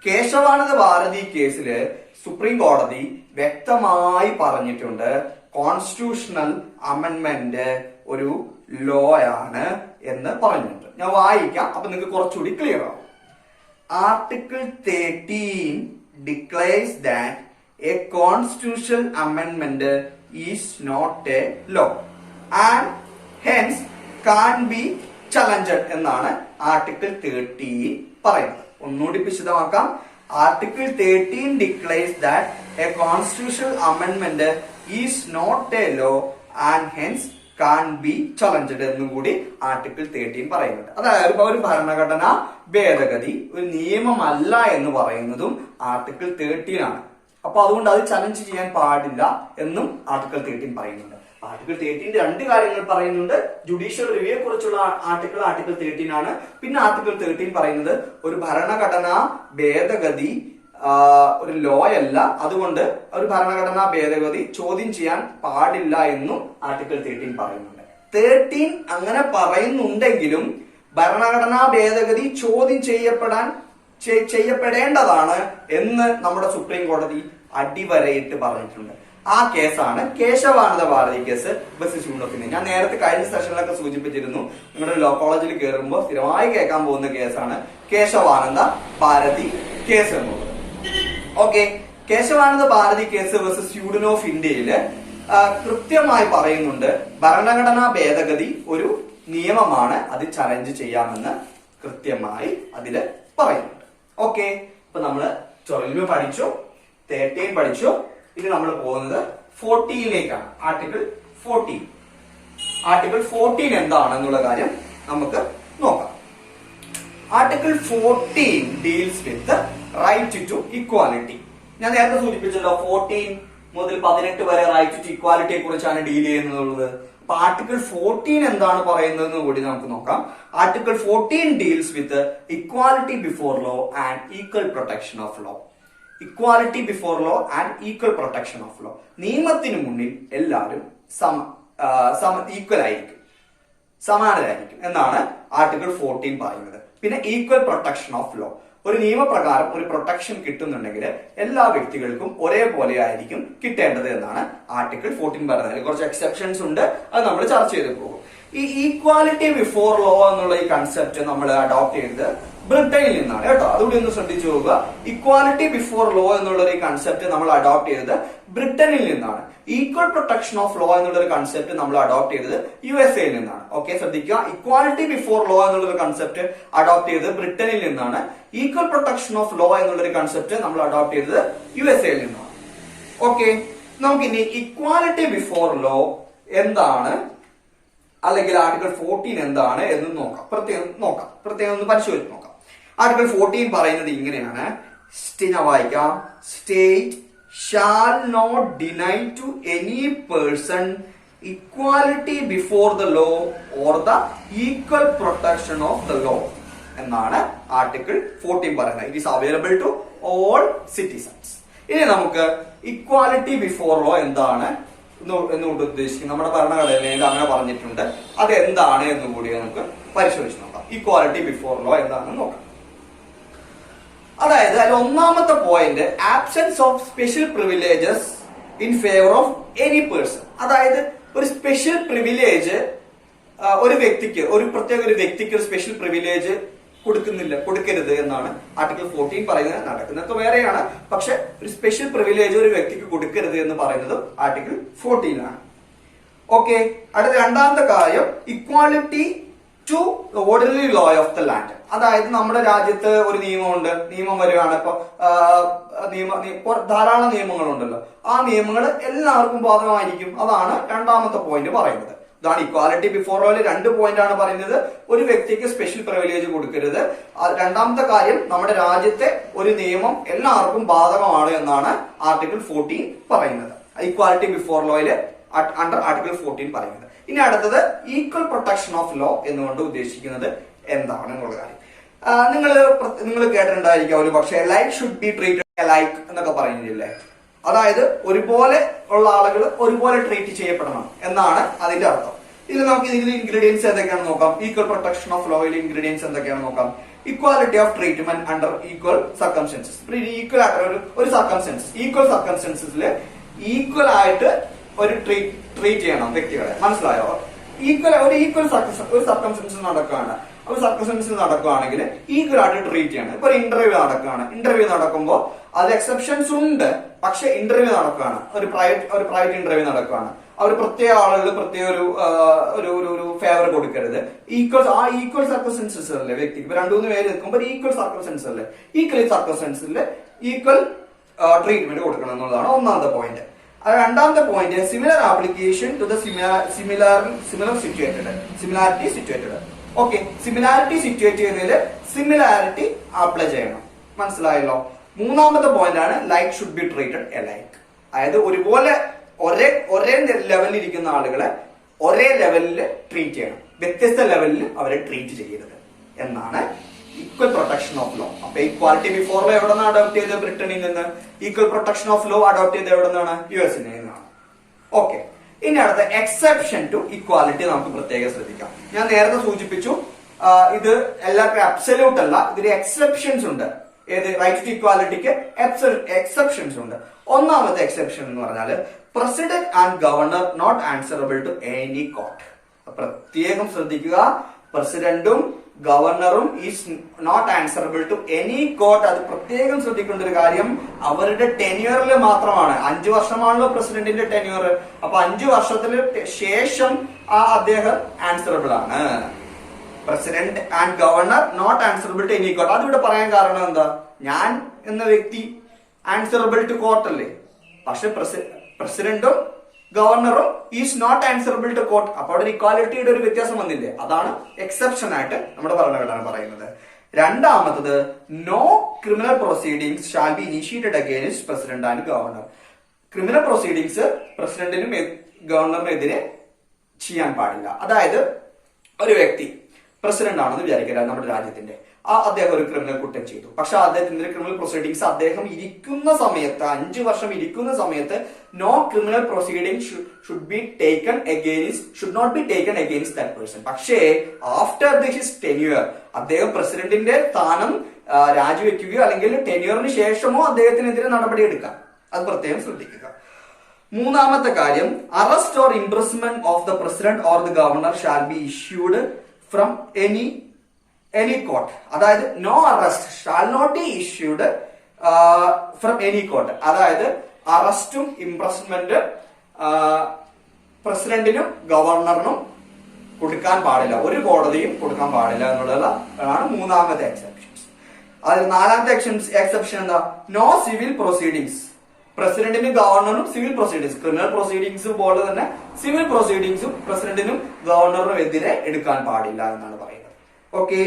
കേശവാനന്ദ ഭാരതി കേസില് സുപ്രീം കോടതി വ്യക്തമായി പറഞ്ഞിട്ടുണ്ട് കോൺസ്റ്റിറ്റ്യൂഷണൽ അമെൻമെന്റ് ഒരു ലോ ആണ് എന്ന് പറഞ്ഞിട്ടുണ്ട്. ഞാൻ വായിക്കാം, അപ്പൊ നിങ്ങൾക്ക് കുറച്ചുകൂടി ക്ലിയർ ആവും. Article 13 declares that a constitutional amendment is not a law and hence can't be challenged എന്നാണ് ആർട്ടിക്കിൾ 13 പറയുന്നത്. ഒന്നുകൂടി വിശദമാക്കാം. Article 13 declares that a constitutional amendment is not a law and hence can't be challenged എന്നും കൂടി article 13 പറയുന്നുണ്ട്. അതായത് ഒരു ഭരണഘടന ഭേദഗതി ഒരു നിയമമല്ല എന്ന് പറയുന്നതും ആർട്ടിക്കിൾ 13 ആണ്. അപ്പൊ അതുകൊണ്ട് അത് ചലഞ്ച് ചെയ്യാൻ പാടില്ല എന്നും ആർട്ടിക്കിൾ 13 പറയുന്നുണ്ട്. ആർട്ടിക്കിൾ 13 രണ്ട് കാര്യങ്ങൾ പറയുന്നുണ്ട്. ജുഡീഷ്യൽ റിവ്യൂയെ കുറിച്ചുള്ള ആർട്ടിക്കിൾ 13 ആണ്. പിന്നെ ആർട്ടിക്കിൾ 13 പറയുന്നത് ഒരു ഭരണഘടനാ ഭേദഗതി ഒരു ലോ അല്ല, അതുകൊണ്ട് ഒരു ഭരണഘടനാ ഭേദഗതി ചോദ്യം ചെയ്യാൻ പാടില്ല എന്നും ആർട്ടിക്കിൾ 13 പറയുന്നുണ്ട്. 13 അങ്ങനെ പറയുന്നുണ്ടെങ്കിലും ഭരണഘടനാ ഭേദഗതി ചോദ്യം ചെയ്യപ്പെടേണ്ടതാണ് എന്ന് നമ്മുടെ സുപ്രീം കോടതി അടിവരയിട്ട് പറഞ്ഞിട്ടുണ്ട്. ആ കേസാണ് കേശവാനന്ദ ഭാരതി കേസ് ബസ് യൂണിയൻ ഓഫ് ഇന്ത്യ. ഞാൻ നേരത്തെ കഴിഞ്ഞ സെഷനിലൊക്കെ സൂചിപ്പിച്ചിരുന്നു, നിങ്ങളുടെ ലോ കോളേജിൽ കയറുമ്പോൾ സ്ഥിരമായി കേൾക്കാൻ പോകുന്ന കേസാണ് കേശവാനന്ദ ഭാരതി കേസ് എന്നുള്ളത്. Okay, Kesavananda Bharati case versus union of ഇന്ത്യയില് കൃത്യമായി പറയുന്നുണ്ട് ഭരണഘടനാ ഭേദഗതി ഒരു നിയമമാണ്, അത് ചലഞ്ച് ചെയ്യാമെന്ന് കൃത്യമായി അതില് പറയുന്നുണ്ട്. ഓക്കെ, ഇപ്പൊ നമ്മള് 12 പഠിച്ചു, 13 പഠിച്ചു. ഇനി നമ്മൾ പോകുന്നത് 14ലേക്കാണ്. ആർട്ടിക്കിൾ 14. ആർട്ടിക്കിൾ 14 എന്താണെന്നുള്ള കാര്യം നമുക്ക് നോക്കാം. Article 14 deals with right to equality. ഞാൻ നേരത്തെ സൂചിപ്പിച്ചല്ലോ 14 മുതൽ 18 വരെ റൈറ്റ് ടു ഇക്വാലിറ്റിയെ കുറിച്ചാണ് ഡീൽ ചെയ്യുന്നത്. അപ്പൊ ആർട്ടിക്കിൾ 14 എന്താണ് പറയുന്നതെന്ന് കൂടി നമുക്ക് നോക്കാം. Article 14 deals with equality before law and equal protection of law. Equality before law and equal protection of law. നിയമത്തിന് മുന്നിൽ എല്ലാവരും ഈക്വൽ ആയിരിക്കും, സമാനരായിരിക്കും എന്നാണ് ആർട്ടിക്കിൾ 14 പറയുന്നത്. പിന്നെ ഈക്വൽ പ്രൊട്ടക്ഷൻ ഓഫ് ലോ. ഒരു നിയമപ്രകാരം ഒരു പ്രൊട്ടക്ഷൻ കിട്ടുന്നുണ്ടെങ്കിൽ എല്ലാ വ്യക്തികൾക്കും ഒരേപോലെ ആയിരിക്കും കിട്ടേണ്ടത് എന്നാണ് ആർട്ടിക്കിൾ 14 പറയുന്നത്. കുറച്ച് എക്സെപ്ഷൻസ് ഉണ്ട്, അത് നമ്മൾ ചർച്ച ചെയ്ത് പോകും. ഈ ഈക്വാലിറ്റി ബിഫോർ ലോ എന്നുള്ള ഈ കൺസെപ്റ്റ് നമ്മൾ അഡോപ്റ്റ് ചെയ്തത് ബ്രിട്ടനിൽ നിന്നാണ് കേട്ടോ. അതുകൂടി ഒന്ന് ശ്രദ്ധിച്ചു നോക്കുക. ഇക്വാലിറ്റി ബിഫോർ ലോ എന്നുള്ള ഒരു കൺസെപ്റ്റ് നമ്മൾ അഡോപ്റ്റ് ചെയ്തത് ബ്രിട്ടനിൽ നിന്നാണ്. ഈക്വൽ പ്രൊട്ടക്ഷൻ ഓഫ് ലോ എന്നുള്ള ഒരു കൺസെപ്റ്റ് നമ്മൾ അഡോപ്റ്റ് ചെയ്തത് USA നിന്നാണ്. ഓക്കെ, ശ്രദ്ധിക്കുക. ഇക്വാലിറ്റി ബിഫോർ ലോ എന്നുള്ള ഒരു കൺസെപ്റ്റ് അഡോപ്റ്റ് ചെയ്തത് ബ്രിട്ടനിൽ നിന്നാണ്. ഈക്വൽ പ്രൊട്ടക്ഷൻ ഓഫ് ലോ എന്നുള്ള ഒരു കൺസെപ്റ്റ് നമ്മൾ അഡോപ്റ്റ് ചെയ്തത് USA നിന്നാണ്. ഓക്കെ, നമുക്കിനി ഇക്വാലിറ്റി ബിഫോർ ലോ എന്താണ്, അല്ലെങ്കിൽ ആർട്ടിക്കിൾ 14 എന്താണ് എന്ന് നോക്കാം. പ്രത്യേകം ഒന്ന് പരിശോധിച്ച് നോക്കാം. ആർട്ടിക്കിൾ 14 പറയുന്നത് ഇങ്ങനെയാണ്. വായിക്കാം. State shall not deny to any person equality before the law or the equal protection of the law എന്നാണ് ആർട്ടിക്കിൾ 14 പറയുന്നത്. It is available to all citizens. ഇനി നമുക്ക് ഇക്വാലിറ്റി ബിഫോർ ലോ എന്താണ് എന്നുകൊണ്ട് ഉദ്ദേശിക്കുന്നത്. നമ്മുടെ ഭരണഘടനയിൽ അങ്ങനെ പറഞ്ഞിട്ടുണ്ട്. അത് എന്താണ് എന്ന് കൂടി നമുക്ക് പരിശോധിച്ച് നോക്കാം. ഇക്വാലിറ്റി ബിഫോർ ലോ എന്താണെന്ന് നോക്കാം. അതായത് അതിൽ ഒന്നാമത്തെ point absence of special privileges in favour of any person. അതായത് ഒരു സ്പെഷ്യൽ പ്രിവിലേജ് ഒരു വ്യക്തിക്ക്, ഒരു വ്യക്തിക്ക് ഒരു സ്പെഷ്യൽ പ്രിവിലേജ് കൊടുക്കരുത് എന്നാണ് ആർട്ടിക്കിൾ 14 പറയുന്നത്. നടക്കുന്നതൊക്കെ വേറെയാണ്, പക്ഷെ ഒരു സ്പെഷ്യൽ പ്രിവിലേജ് ഒരു വ്യക്തിക്ക് കൊടുക്കരുത് എന്ന് പറയുന്നത് ആർട്ടിക്കിൾ 14 ആണ്. ഓക്കെ, അടുത്ത രണ്ടാമത്തെ കാര്യം equality to ordinary law of the land. അതായത് നമ്മുടെ രാജ്യത്ത് ഒരു നിയമമുണ്ട്, നിയമം വരികയാണ്. ഇപ്പൊ ധാരാളം നിയമങ്ങളുണ്ടല്ലോ, ആ നിയമങ്ങൾ എല്ലാവർക്കും ബാധകമായിരിക്കും. അതാണ് രണ്ടാമത്തെ പോയിന്റ് പറയുന്നത്. ഇതാണ് ഇക്വാലിറ്റി ബിഫോർ ലോയിൽ 2 പോയിന്റ് ആണ് പറയുന്നത്. ഒരു വ്യക്തിക്ക് സ്പെഷ്യൽ പ്രിവിലേജ് കൊടുക്കരുത്. രണ്ടാമത്തെ കാര്യം, നമ്മുടെ രാജ്യത്തെ ഒരു നിയമം എല്ലാവർക്കും ബാധകമാണ് എന്നാണ് ആർട്ടിക്കിൾ 14 പറയുന്നത്. ഇക്വാലിറ്റി ബിഫോർ ലോയില് അണ്ടർ ആർട്ടിക്കിൾ 14 പറയുന്നത്. ഇനി അടുത്തത് ഈക്വൽ പ്രൊട്ടക്ഷൻ ഓഫ് ലോ എന്നുകൊണ്ട് ഉദ്ദേശിക്കുന്നത് എന്താണ് എന്നുള്ള കാര്യം നിങ്ങൾ കേട്ടിട്ടുണ്ടായിരിക്കാം ഒരു പക്ഷേ. Like should be treated like എന്നൊക്കെ പറയുന്നില്ലേ. അതായത് ഒരുപോലെ ഉള്ള ആളുകൾ ഒരുപോലെ ട്രീറ്റ് ചെയ്യപ്പെടണം എന്നാണ് അതിന്റെ അർത്ഥം. ഇതിൽ നമുക്ക് ഇതിന്റെ ഇൻഗ്രീഡിയൻസ് എന്തൊക്കെയാണ് നോക്കാം. ഈക്വൽ പ്രൊട്ടക്ഷൻ ഓഫ് ലോയിലെ ഇൻഗ്രീഡിയൻസ് എന്തൊക്കെയാണ് നോക്കാം. Equality of treatment under equal circumstances. Equal ഒരു സർക്കംസ്റ്റൻസസ്, ഈക്വൽ സർക്കംസ്റ്റൻസസിൽ ഈക്വൽ ആയിട്ട് ഒരു ട്രീറ്റ് ചെയ്യണം വ്യക്തികളെ. മനസ്സിലായോ? ഒരു ഈക്വൽ സർക്കംസ്റ്റൻസസ് നടക്കുകയാണ്. ഒരു സർക്കംസ്റ്റൻസസ് നടക്കുകയാണെങ്കിൽ ഈക്വൽ ആയിട്ട് ട്രീറ്റ് ചെയ്യണം. ഇപ്പൊ ഒരു ഇന്റർവ്യൂ നടക്കുകയാണ്. ഇന്റർവ്യൂ നടക്കുമ്പോൾ അത് എക്സെപ്ഷൻസ് ഉണ്ട്, പക്ഷെ ഇന്റർവ്യൂ നടക്കുകയാണ്. ഒരു പ്രൈവറ്റ് ഇന്റർവ്യൂ നടക്കുകയാണ്. അവർ പ്രത്യേക ആളുകൾ പ്രത്യേക ഒരു ഫേവർ കൊടുക്കരുത്. ഈക്വൽ സർക്കംസ്റ്റൻസസ് അല്ലേ വ്യക്തിക്ക്. ഇപ്പൊ 2-3 പേര് നിൽക്കുമ്പോൾ ഈക്വൽ സർക്കംസ്റ്റൻസസ് അല്ലേ. ഈക്വൽ സർക്കംസ്റ്റൻസസിൽ ഈക്വൽ ട്രീറ്റ്മെന്റ് കൊടുക്കണം എന്നുള്ളതാണ് ഒന്നാമത്തെ പോയിന്റ്. രണ്ടാമത്തെ point similar application to the similarity situated. Okay, similarity situate ചെയ്യുന്നതിൽ സിമിലാരിറ്റി അപ്ലൈ ചെയ്യണം. മനസ്സിലായല്ലോ? മൂന്നാമത്തെ പോയിന്റ് ആണ് like should be treated alike. അതായത് ഒരുപോലെ ഒരേ ലെവലിൽ ഇരിക്കുന്ന ആളുകളെ ഒരേ ലെവലിൽ ട്രീറ്റ് ചെയ്യണം. വ്യത്യസ്ത ലെവലിൽ അവരെ ട്രീറ്റ് ചെയ്യരുത് എന്നാണ് ഈക്വൽ പ്രൊട്ടക്ഷൻ ഓഫ് ലോ. അപ്പൊ ഇക്വാലിറ്റി ബിഫോർ ലോ എവിടെ നിന്നാണ് അഡോപ്റ്റ് ചെയ്തത്? ബ്രിട്ടനിൽ നിന്ന്. Equal protection of law adopt ചെയ്തത് എവിടെ നിന്നാണ്? US നിന്നാണ്. ഓക്കെ, ഇനി അടുത്ത എക്സെപ്ഷൻ ടു ഇക്വാലിറ്റി നമുക്ക് പ്രത്യേകം ശ്രദ്ധിക്കാം. ഞാൻ നേരത്തെ സൂചിപ്പിച്ചു, ഇത് എല്ലാവർക്കും അബ്സല്യൂട്ട് അല്ല, ഇതിൽ എക്സെപ്ഷൻസ് ഉണ്ട്. ഏത്? റൈറ്റ് ടു ഇക്വാലിറ്റിക്ക് എക്സെപ്ഷൻസ് ഉണ്ട്. ഒന്നാമത്തെ എക്സെപ്ഷൻ എന്ന് പറഞ്ഞാൽ president and governor not answerable to any court. പ്രത്യേകം ശ്രദ്ധിക്കുക, പ്രസിഡന്റും ഗവർണറും is not answerable to any court. അത് പ്രത്യേകം ശ്രദ്ധിക്കേണ്ട ഒരു കാര്യം, അവരുടെ ടെന്യൂറിൽ മാത്രമാണ്. 5 വർഷമാണല്ലോ പ്രസിഡന്റിന്റെ ടെന്യൂർ. അപ്പൊ 5 വർഷത്തിന് ശേഷം അദ്ദേഹം ആൻസറബിൾ ആണ്. President and governor not answerable to any court. അതിവിടെ പറയാൻ കാരണം എന്താ? ഞാൻ എന്ന വ്യക്തി ആൻസറബിൾ ടു കോർട്ട് അല്ലേ, പക്ഷെ പ്രസിഡന്റും ഗവർണറും is not answerable to court. അപ്പൊ അവിടെ ഇക്വാലിറ്റിയുടെ ഒരു വ്യത്യാസം വന്നില്ലേ? അതാണ് എക്സെപ്ഷൻ ആയിട്ട് നമ്മുടെ ഭരണഘടന പറയുന്നത്. രണ്ടാമത്തത്, no criminal proceedings shall be initiated against president and governor. Criminal proceedings പ്രസിഡന്റിനും ഗവർണറിനെതിരെ ചെയ്യാൻ പാടില്ല. അതായത് ഒരു വ്യക്തി പ്രസിഡന്റ് ആണെന്ന് വിചാരിക്കുക നമ്മുടെ രാജ്യത്തിന്റെ, അദ്ദേഹം ഒരു ക്രിമിനൽ കുറ്റം ചെയ്തു. പക്ഷെ അദ്ദേഹത്തിന്റെ ക്രിമിനൽ പ്രൊസീഡിംഗ്സ് അദ്ദേഹം ഇരിക്കുന്ന സമയത്ത്, 5 വർഷം ഇരിക്കുന്ന സമയത്ത്, no criminal proceeding should not be taken against that person. പക്ഷേ ആഫ്റ്റർ ഹിസ് ടെന്യൂർ, അദ്ദേഹം പ്രസിഡന്റിന്റെ സ്ഥാനം രാജിവെക്കുകയോ അല്ലെങ്കിൽ ടെന്യൂറിന് ശേഷമോ അദ്ദേഹത്തിനെതിരെ നടപടി എടുക്കാം. അത് പ്രത്യേകം ശ്രദ്ധിക്കുക. മൂന്നാമത്തെ കാര്യം, arrest or imprisonment of the president or the governor shall be issued from any court. അതായത് no arrest shall not be issued from any court. അതായത് അറസ്റ്റും ഇംപ്രസ്മെന്റ് പ്രസിഡന്റിനും ഗവർണറിനും കൊടുക്കാൻ പാടില്ല, ഒരു കോടതിയും കൊടുക്കാൻ പാടില്ല എന്നുള്ളതാണ് മൂന്നാമത്തെ എക്സെപ്ഷൻസ്. അതിൽ നാലാമത്തെ എക്സെപ്ഷൻ എന്താ? No civil proceedings. പ്രസിഡന്റിനും ഗവർണറും സിവിൽ പ്രൊസീഡിങ്സ്, ക്രിമിനൽ പ്രൊസീഡിങ്സ് പോലെ തന്നെ സിവിൽ പ്രൊസീഡിങ്സും പ്രസിഡന്റിനും ഗവർണറിനും എതിരെ എടുക്കാൻ പാടില്ല എന്നാണ് പറയുന്നത്. ഓക്കെ,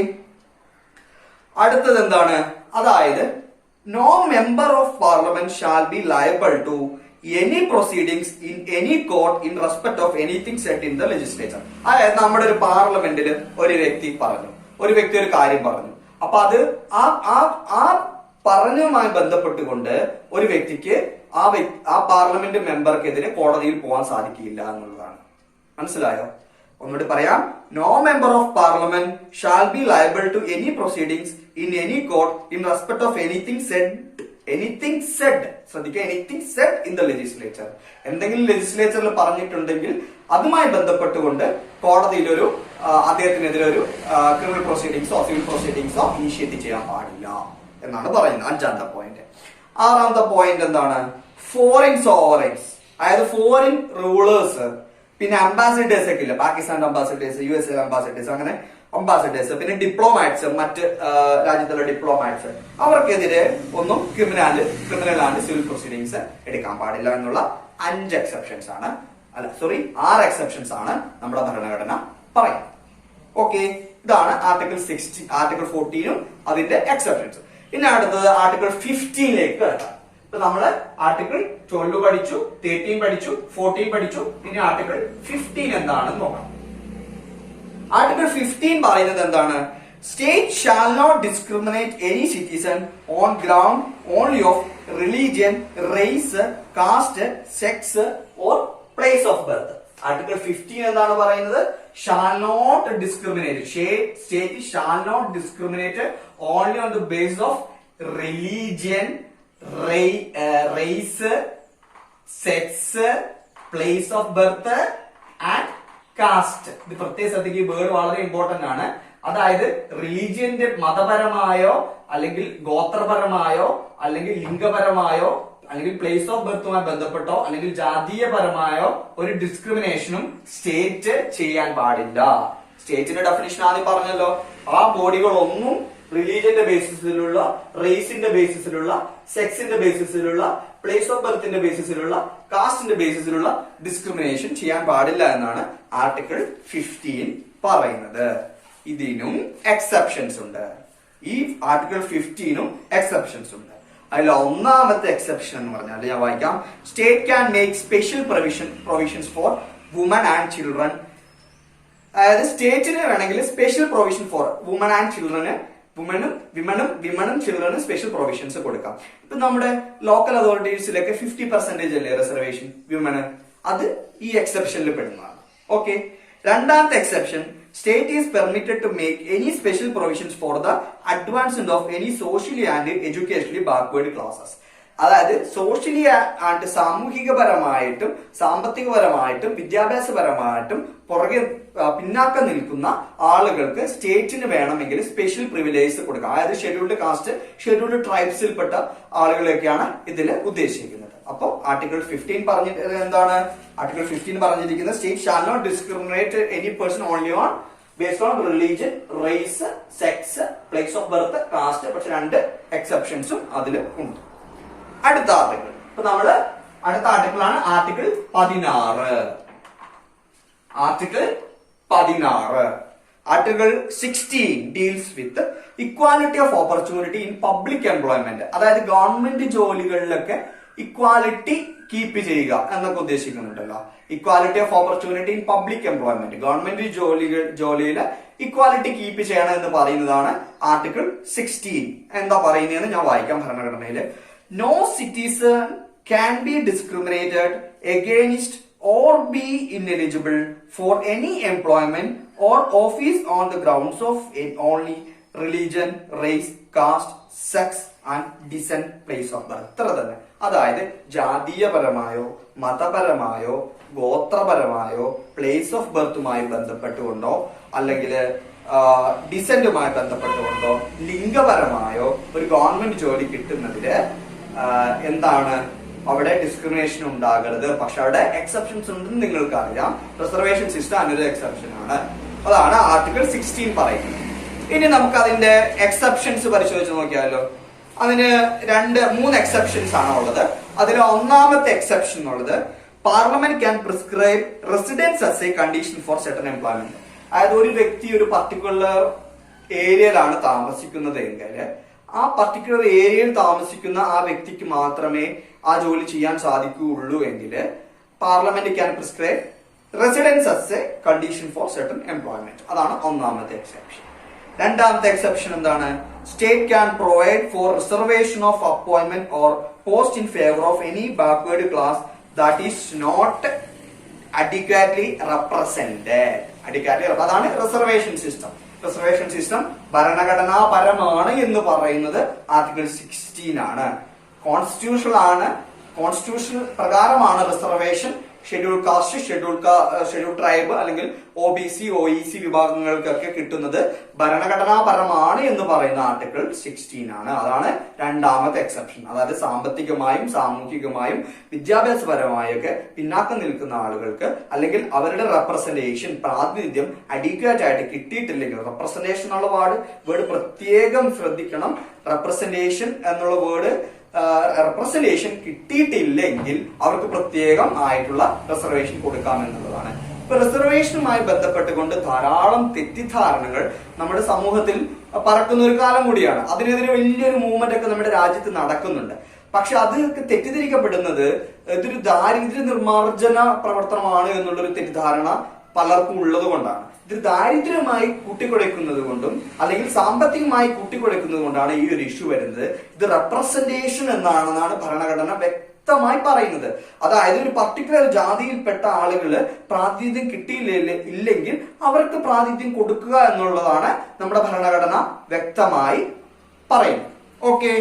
അടുത്തത് എന്താണ്? അതായത് no member of parliament shall be liable to any proceedings in any court in respect of anything set in the legislature. അതായത് നമ്മുടെ ഒരു പാർലമെന്റിൽ ഒരു വ്യക്തി ഒരു കാര്യം പറഞ്ഞു. അപ്പൊ അത് ആ പറഞ്ഞുമായി ബന്ധപ്പെട്ടുകൊണ്ട് ഒരു വ്യക്തിക്ക് ആ പാർലമെന്റ് മെമ്പർക്കെതിരെ കോടതിയിൽ പോകാൻ സാധിക്കില്ല എന്നുള്ളതാണ്. മനസ്സിലായോ? ഒന്നുകൂടി പറയാം. No member of parliament shall be liable to any proceedings in any court in respect of anything said. ശ്രദ്ധിക്കുക, anything said in the legislature. എന്തെങ്കിലും ലെജിസ്ലേച്ചറിൽ പറഞ്ഞിട്ടുണ്ടെങ്കിൽ അതുമായി ബന്ധപ്പെട്ടുകൊണ്ട് കോടതിയിൽ അദ്ദേഹത്തിനെതിരെ ഒരു ക്രിമിനൽ പ്രൊസീഡിങ്സോ സിവിൽ പ്രൊസീഡിങ്സോ ഇനിഷ്യേറ്റ് ചെയ്യാൻ പാടില്ല എന്നാണ് പറയുന്നത്. 5ാമത്തെ പോയിന്റ്. 6ാമത്തെ പോയിന്റ് എന്താണ്? ഫോറിൻ സോവറൈൻസ്, അതായത് ഫോറിൻ റൂളേഴ്സ്, പിന്നെ അംബാസിഡേഴ്സ് ഒക്കെ ഇല്ല, പാകിസ്ഥാന്റെ അംബാസിഡേഴ്സ്, USA അംബാസിഡേഴ്സ്, അങ്ങനെ അംബാസിഡേഴ്സ്, പിന്നെ ഡിപ്ലോമാറ്റ്സ്, മറ്റ് രാജ്യത്തുള്ള ഡിപ്ലോമാറ്റ്സ്, അവർക്കെതിരെ ഒന്നും ക്രിമിനൽ ആൻഡ് സിവിൽ പ്രൊസീഡിങ്സ് എടുക്കാൻ പാടില്ല എന്നുള്ള 6 എക്സെപ്ഷൻസ് ആണ് നമ്മുടെ ഭരണഘടന പറയുന്നത്. ഓക്കെ, ഇതാണ് ആർട്ടിക്കിൾ 14ഉം അതിന്റെ എക്സെപ്ഷൻസ്. ഇനി അടുത്തത് ആർട്ടിക്കിൾ 15ലേക്ക് കിടക്കാം. ഇപ്പൊ നമ്മള് ആർട്ടിക്കിൾ 12 പഠിച്ചു, 13 പഠിച്ചു, 14 പഠിച്ചു. ഇനി ആർട്ടിക്കിൾ 15 എന്താണെന്ന് നോക്കാം. ആർട്ടിക്കിൾ 15 പറയുന്നത് എന്താണ്? State shall not discriminate any citizen on ground only of religion, race, caste, sex or place of birth. Article 15 എന്താണ് പറയുന്നത്? Shall not discriminate, state shall not discriminate only on the basis of religion, race, sex, place of birth and caste. ഇത് പ്രത്യേക ശ്രദ്ധിക്കുക, ഈ word വളരെ important ആണ്. അതായത് റിലീജിയന്റെ മതപരമായോ അല്ലെങ്കിൽ ഗോത്രപരമായോ അല്ലെങ്കിൽ ലിംഗപരമായോ അല്ലെങ്കിൽ പ്ലേസ് ഓഫ് ബർത്തുമായി ബന്ധപ്പെട്ടോ അല്ലെങ്കിൽ ജാതീയപരമായോ ഒരു ഡിസ്ക്രിമിനേഷനും സ്റ്റേറ്റ് ചെയ്യാൻ പാടില്ല. സ്റ്റേറ്റിന്റെ ഡെഫിനിഷൻ ആദ്യം പറഞ്ഞല്ലോ. ആ ബോഡികളൊന്നും റിലീജിയന്റെ ബേസിസിലുള്ള, റേസിന്റെ ബേസിസിലുള്ള, സെക്സിന്റെ ബേസിസിലുള്ള, പ്ലേസ് ഓഫ് ബർത്തിന്റെ ബേസിസിലുള്ള, കാസ്റ്റിന്റെ ബേസിസിലുള്ള ഡിസ്ക്രിമിനേഷൻ ചെയ്യാൻ പാടില്ല എന്നാണ് ആർട്ടിക്കിൾ 15 പറയുന്നത്. ഇതിനും എക്സെപ്ഷൻസ് ഉണ്ട്. ഈ ആർട്ടിക്കിൾ 15നും എക്സെപ്ഷൻസ് ഉണ്ട്. അതിൽ ഒന്നാമത്തെ എക്സെപ്ഷൻ എന്ന് പറഞ്ഞാൽ ഞാൻ വായിക്കാം. State can make special provisions for women and children. അതായത് സ്റ്റേറ്റിന് വേണമെങ്കിൽ special provision for women and children, വിമനും ചിൽഡ്രനും സ്പെഷ്യൽ പ്രൊവിഷൻസ് കൊടുക്കാം. ഇപ്പൊ നമ്മുടെ ലോക്കൽ അതോറിറ്റീസിലൊക്കെ 50% അല്ലേ റിസർവേഷൻ വിമന്, അത് ഈ എക്സെപ്ഷനിൽ പെടുന്നതാണ്. ഓക്കെ, രണ്ടാമത്തെ exception, state is permitted to make any special provisions for the advancement of any socially and educationally backward classes. അതായത് സോഷ്യലി ആൻഡ് സാമൂഹികപരമായിട്ടും സാമ്പത്തികപരമായിട്ടും വിദ്യാഭ്യാസപരമായിട്ടും പുറകെ പിന്നാക്കം നിൽക്കുന്ന ആളുകൾക്ക് സ്റ്റേറ്റിന് വേണമെങ്കിൽ സ്പെഷ്യൽ പ്രിവിലേജ് കൊടുക്കാം. അതായത് ഷെഡ്യൂൾഡ് കാസ്റ്റ്, ഷെഡ്യൂൾഡ് ട്രൈബ്സിൽപ്പെട്ട ആളുകളെയൊക്കെയാണ് ഇതിൽ ഉദ്ദേശിക്കുന്നത്. അപ്പോൾ ആർട്ടിക്കിൾ 15 പറഞ്ഞിട്ട് എന്താണ്? ആർട്ടിക്കിൾ 15 പറഞ്ഞിരിക്കുന്നത് state shall not discriminate any person only on based on religion, race, sex, place of birth, caste. പക്ഷെ 2 എക്സെപ്ഷൻസും അതിൽ ഉണ്ട്. അടുത്ത ആർട്ടിക്കിൾ, ഇപ്പൊ നമ്മള് അടുത്ത ആർട്ടിക്കിൾ ആണ് article 16. Article 16. Article 16 deals with equality of opportunity in public employment. അതായത് ഗവൺമെന്റ് ജോലികളിലൊക്കെ ഇക്വാലിറ്റി കീപ്പ് ചെയ്യുക എന്നൊക്കെ ഉദ്ദേശിക്കുന്നുണ്ടല്ലോ. Equality of opportunity in public employment, government ജോലിയിൽ ഇക്വാലിറ്റി കീപ്പ് ചെയ്യണം എന്ന് പറയുന്നതാണ് ആർട്ടിക്കിൾ 16. എന്താ പറയുന്നതെന്ന് ഞാൻ വായിക്കാം ഭരണഘടനയില്. No citizen can be discriminated against or be ineligible for any employment or office on the grounds of only religion, race, caste, sex and descent, place of birth. ഇത്ര തന്നെ. അതായത് ജാതീയപരമായോ മതപരമായോ ഗോത്രപരമായോ പ്ലേസ് ഓഫ് ബർത്തുമായി ബന്ധപ്പെട്ടുകൊണ്ടോ അല്ലെങ്കിൽ ഡിസെന്റുമായി ബന്ധപ്പെട്ടുകൊണ്ടോ ലിംഗപരമായോ ഒരു government ജോലി കിട്ടുന്നതില് എന്താണ് അവിടെ discrimination ഉണ്ടാകരുത്. പക്ഷെ അവിടെ എക്സെപ്ഷൻസ് ഉണ്ടെന്ന് നിങ്ങൾക്ക് അറിയാം. റിസർവേഷൻ സിസ്റ്റം അതിനൊരു എക്സെപ്ഷൻ ആണ്. അതാണ് ആർട്ടിക്കിൾ 16 പറയുന്നത്. ഇനി നമുക്ക് അതിന്റെ എക്സെപ്ഷൻസ് പരിശോധിച്ച് നോക്കിയാലോ. അതിന് 3 എക്സെപ്ഷൻസ് ആണ് ഉള്ളത്. അതിൽ ഒന്നാമത്തെ എക്സെപ്ഷൻ ഉള്ളത് parliament can prescribe residence as a condition for certain employment. അതായത് ഒരു വ്യക്തി ഒരു പർട്ടിക്കുലർ ഏരിയയിലാണ് താമസിക്കുന്നത് എങ്കിൽ ആ പർട്ടിക്കുലർ ഏരിയയിൽ താമസിക്കുന്ന ആ വ്യക്തിക്ക് മാത്രമേ ആ ജോലി ചെയ്യാൻ സാധിക്കുകയുള്ളൂ എങ്കിൽ parliament can prescribe residence as a condition for certain employment. അതാണ് ഒന്നാമത്തെ എക്സെപ്ഷൻ. രണ്ടാമത്തെ എക്സെപ്ഷൻ എന്താണ്? State can provide for reservation of appointment or post in favour of any backward class that is not adequately represented. അതാണ് reservation system. Reservation system ഭരണഘടനാപരമാണ് എന്ന് പറയുന്നത് article 16 ആണ്. Constitution പ്രകാരമാണ് reservation schedule caste, schedule tribe അല്ലെങ്കിൽ OBC, OEC വിഭാഗങ്ങൾക്കൊക്കെ കിട്ടുന്നത് ഭരണഘടനാപരമാണ് എന്ന് പറയുന്ന ആർട്ടിക്കിൾ 16 ആണ്. അതാണ് രണ്ടാമത്തെ എക്സെപ്ഷൻ. അതായത് സാമ്പത്തികമായും സാമൂഹികമായും വിദ്യാഭ്യാസപരമായും ഒക്കെ പിന്നാക്കം നിൽക്കുന്ന ആളുകൾക്ക് അല്ലെങ്കിൽ അവരുടെ റെപ്രസെന്റേഷൻ പ്രാതിനിധ്യം അഡീക്വേറ്റ് ആയിട്ട് കിട്ടിയിട്ടില്ലെങ്കിൽ, റെപ്രസെന്റേഷൻ എന്നുള്ള വേർഡ് പ്രത്യേകം ശ്രദ്ധിക്കണം. റെപ്രസെന്റേഷൻ എന്നുള്ള വേർഡ് റെപ്രസെന്റേഷൻ കിട്ടിയിട്ടില്ലെങ്കിൽ അവർക്ക് പ്രത്യേകം ആയിട്ടുള്ള റിസർവേഷൻ കൊടുക്കാമെന്നുള്ളതാണ്. ഇപ്പൊ റിസർവേഷനുമായി ബന്ധപ്പെട്ടുകൊണ്ട് ധാരാളം തെറ്റിദ്ധാരണകൾ നമ്മുടെ സമൂഹത്തിൽ പറക്കുന്ന ഒരു കാലം കൂടിയാണ്. അതിനെതിരെ വലിയൊരു മൂവ്മെന്റ് ഒക്കെ നമ്മുടെ രാജ്യത്ത് നടക്കുന്നുണ്ട്. പക്ഷെ അത് തെറ്റിദ്ധരിക്കപ്പെടുന്നത് ഇതൊരു ദാരിദ്ര്യ നിർമ്മാർജ്ജന പ്രവർത്തനമാണ് എന്നുള്ളൊരു തെറ്റിദ്ധാരണ പലർക്കും ഉള്ളത് കൊണ്ടാണ്. ഇത് ദാരിദ്ര്യമായി കൂട്ടിക്കുഴയ്ക്കുന്നത് കൊണ്ടും അല്ലെങ്കിൽ സാമ്പത്തികമായി കൂട്ടിക്കുഴയ്ക്കുന്നത് കൊണ്ടാണ് ഈ ഒരു ഇഷ്യൂ വരുന്നത്. ഇത് റെപ്രസെന്റേഷൻ എന്നാണെന്നാണ് ഭരണഘടന വ്യക്തമായി പറയുന്നത്. അതായത് ഒരു പർട്ടിക്കുലർ ജാതിയിൽപ്പെട്ട ആളുകള് പ്രാതിനിധ്യം കിട്ടിയില്ലെങ്കിൽ അവർക്ക് പ്രാതിനിധ്യം കൊടുക്കുക എന്നുള്ളതാണ് നമ്മുടെ ഭരണഘടന വ്യക്തമായി പറയുന്നത്. ഓക്കെ,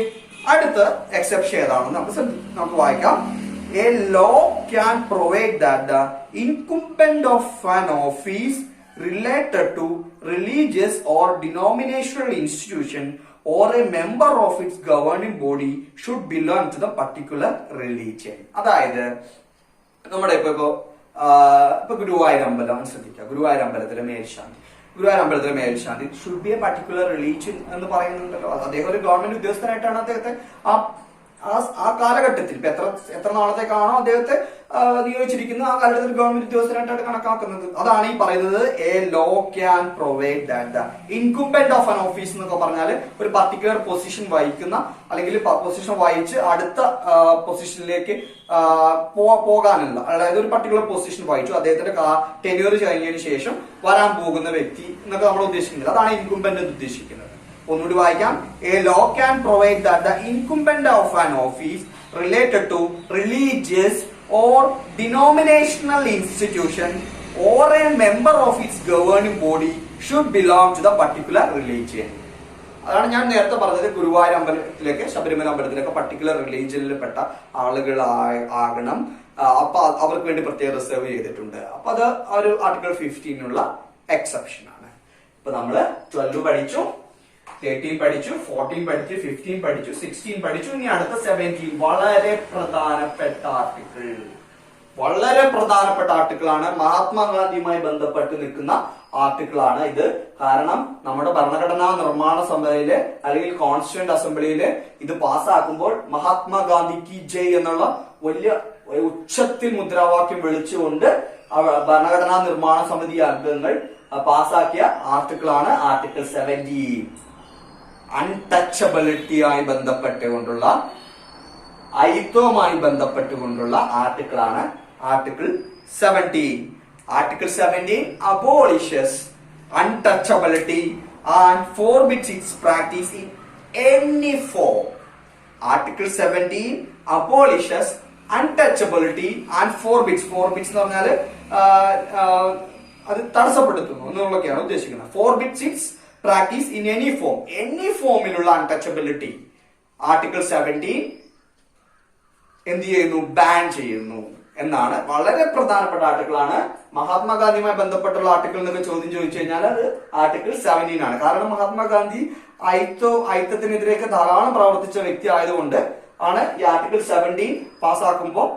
അടുത്ത എക്സെപ്ഷൻ ഏതാണെന്ന് നമുക്ക് വായിക്കാം. A law can provide that the incumbent of an office related to religious or denominational institution or a member of its governing body should belong to the particular religion. അതായത് നമ്മുടെ ഇപ്പൊ ഗുരുവായൂർ അമ്പലം ശ്രദ്ധിക്കുക. ഗുരുവായൂർ അമ്പലത്തിലെ മേൽശാന്തി should be A particular religion എന്ന് പറയുന്നുണ്ടല്ലോ. അദ്ദേഹം ഒരു ഗവൺമെന്റ് ഉദ്യോഗസ്ഥനായിട്ടാണ് അദ്ദേഹത്തെ ആ കാലഘട്ടത്തിൽ ഇപ്പൊ എത്ര നാളത്തേക്കാണോ അദ്ദേഹത്തെ നിയോഗിച്ചിരിക്കുന്നത് ആ കാലഘട്ടത്തിൽ ഗവൺമെന്റ് ഉദ്യോഗസ്ഥനായിട്ടാണ് കണക്കാക്കുന്നത്. അതാണ് ഈ പറയുന്നത് a law can provide that the incumbent of an office എന്നൊക്കെ പറഞ്ഞാൽ ഒരു പർട്ടിക്കുലർ പൊസിഷൻ വഹിക്കുന്ന അല്ലെങ്കിൽ പൊസിഷൻ വഹിച്ച് അടുത്ത പൊസിഷനിലേക്ക് പോകാനുള്ള, അതായത് ഒരു പർട്ടിക്കുലർ പൊസിഷൻ വഹിച്ചു അദ്ദേഹത്തിന്റെ ടെന്യൂർ കഴിഞ്ഞതിന് ശേഷം വരാൻ പോകുന്ന വ്യക്തി എന്നൊക്കെ നമ്മൾ ഉദ്ദേശിക്കുന്നത്. അതാണ് ഇൻകുംബന്റ് എന്ന് ഉദ്ദേശിക്കുന്നത്. ഒന്നുകൂടി വായിക്കാം. A law can provide that the incumbent of an office related to religious or denominational institution or a member of its governing body should belong to the particular religion. അതാണ് ഞാൻ നേരത്തെ പറഞ്ഞത്. ഗുരുവായൂർ അമ്പലത്തിലേക്ക്, ശബരിമല അമ്പലത്തിലേക്ക് പർട്ടിക്കുലർ റിലീജിയനിൽപ്പെട്ട ആളുകൾ ആകണം. അപ്പൊ അവർക്ക് വേണ്ടി പ്രത്യേകം റിസർവ് ചെയ്തിട്ടുണ്ട്. അപ്പൊ അത് ഒരു ആർട്ടിക്കിൾ 15 എക്സെപ്ഷൻ ആണ്. ഇപ്പൊ നമ്മള് 12 പഠിച്ചു, 13 പഠിച്ചു, 14 പഠിച്ചു, 15 പഠിച്ചു, 16 പഠിച്ചു. ഇനി അടുത്ത 17 വളരെ പ്രധാനപ്പെട്ട ആർട്ടിക്കിൾ. വളരെ പ്രധാനപ്പെട്ട ആർട്ടിക്കിൾ ആണ്. മഹാത്മാഗാന്ധിയുമായി ബന്ധപ്പെട്ട് നിൽക്കുന്ന ആർട്ടിക്കിൾ ആണ് ഇത്. കാരണം നമ്മുടെ ഭരണഘടനാ നിർമ്മാണ സഭയില് അല്ലെങ്കിൽ കോൺസ്റ്റിറ്റ്യൂന്റ് അസംബ്ലിയില് ഇത് പാസ്സാക്കുമ്പോൾ മഹാത്മാഗാന്ധി കി ജയ് എന്നുള്ള വലിയ ഉച്ചത്തിൽ മുദ്രാവാക്യം വിളിച്ചുകൊണ്ട് ഭരണഘടനാ നിർമ്മാണ സമിതി അംഗങ്ങൾ പാസ്സാക്കിയ ആർട്ടിക്കിൾ ആണ് ആർട്ടിക്കിൾ 17. അൺടച്ചബിലിറ്റിയായി ബന്ധപ്പെട്ടുകൊണ്ടുള്ള, അയിത്വവുമായി ബന്ധപ്പെട്ടുകൊണ്ടുള്ള ആർട്ടിക്കിൾ ആണ് article 17. Article 17 abolishes untouchability and forbids its practice in any form. Article 17 abolishes untouchability and forbids എന്ന് പറഞ്ഞാൽ അത് തടസ്സപ്പെടുത്തുന്നു എന്നുള്ളതൊക്കെയാണ് ഉദ്ദേശിക്കുന്നത്. Forbids its practice in any form. Any ഫോമിലുള്ള untouchability ആർട്ടിക്കിൾ 17 എന്ത് ചെയ്യുന്നു? ബാൻ ചെയ്യുന്നു എന്നാണ്. വളരെ പ്രധാനപ്പെട്ട ആർട്ടിക്കിൾ ആണ്. മഹാത്മാഗാന്ധിയുമായി ബന്ധപ്പെട്ടുള്ള ആർട്ടിക്കിൾ എന്നൊക്കെ ചോദ്യം ചോദിച്ചു കഴിഞ്ഞാൽ അത് ആർട്ടിക്കിൾ 17 ആണ്. കാരണം മഹാത്മാഗാന്ധി അയിത്തത്തിനെതിരെയൊക്കെ ധാരാളം പ്രവർത്തിച്ച വ്യക്തി ആയതുകൊണ്ട് ആണ് ഈ ആർട്ടിക്കിൾ 17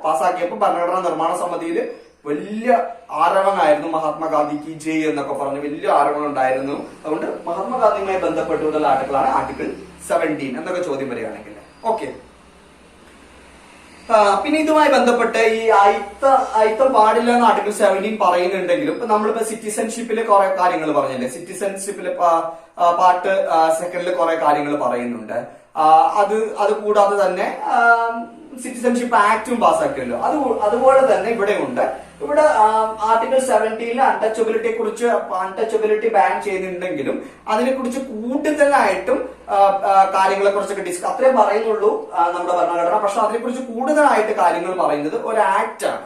പാസ്സാക്കിയപ്പോൾ ഭരണഘടനാ നിർമ്മാണ സമിതിയിൽ വലിയ ആരവമായിരുന്നു. മഹാത്മാഗാന്ധിക്ക് ജയ് എന്നൊക്കെ പറഞ്ഞ് വലിയ ആരവങ്ങൾ ഉണ്ടായിരുന്നു. അതുകൊണ്ട് മഹാത്മാഗാന്ധിയുമായി ബന്ധപ്പെട്ടുള്ള ആർട്ടിക്കിൾ ആണ് ആർട്ടിക്കിൾ 17 എന്നൊക്കെ ചോദ്യം വരികയാണെങ്കിൽ. ഓക്കെ, പിന്നെ ഇതുമായി ബന്ധപ്പെട്ട് ഈ അയിത്തം പാടില്ല എന്ന് ആർട്ടിക്കിൾ 17 പറയുന്നുണ്ടെങ്കിലും ഇപ്പൊ നമ്മളിപ്പോ സിറ്റിസൺഷിപ്പിലെ കുറെ കാര്യങ്ങൾ പറഞ്ഞില്ലേ. സിറ്റിസൺഷിപ്പിലെ പാർട്ട് 2 കുറെ കാര്യങ്ങൾ പറയുന്നുണ്ട്. അത് കൂടാതെ തന്നെ സിറ്റിസൺഷിപ്പ് ആക്ടും പാസ്സാക്കിയല്ലോ. അതുപോലെ തന്നെ ഇവിടെ ആർട്ടിക്കിൾ 17 അൺടച്ചബിലിറ്റി ബാൻ ചെയ്യുന്നുണ്ടെങ്കിലും അതിനെ കുറിച്ച് കൂടുതലായിട്ടും കാര്യങ്ങളെ കുറിച്ചൊക്കെ അത്രേ പറയുന്നുള്ളൂ നമ്മുടെ ഭരണഘടന. പക്ഷെ അതിനെ കുറിച്ച് കൂടുതലായിട്ട് കാര്യങ്ങൾ പറയുന്നത് ഒരു ആക്ട് ആണ്.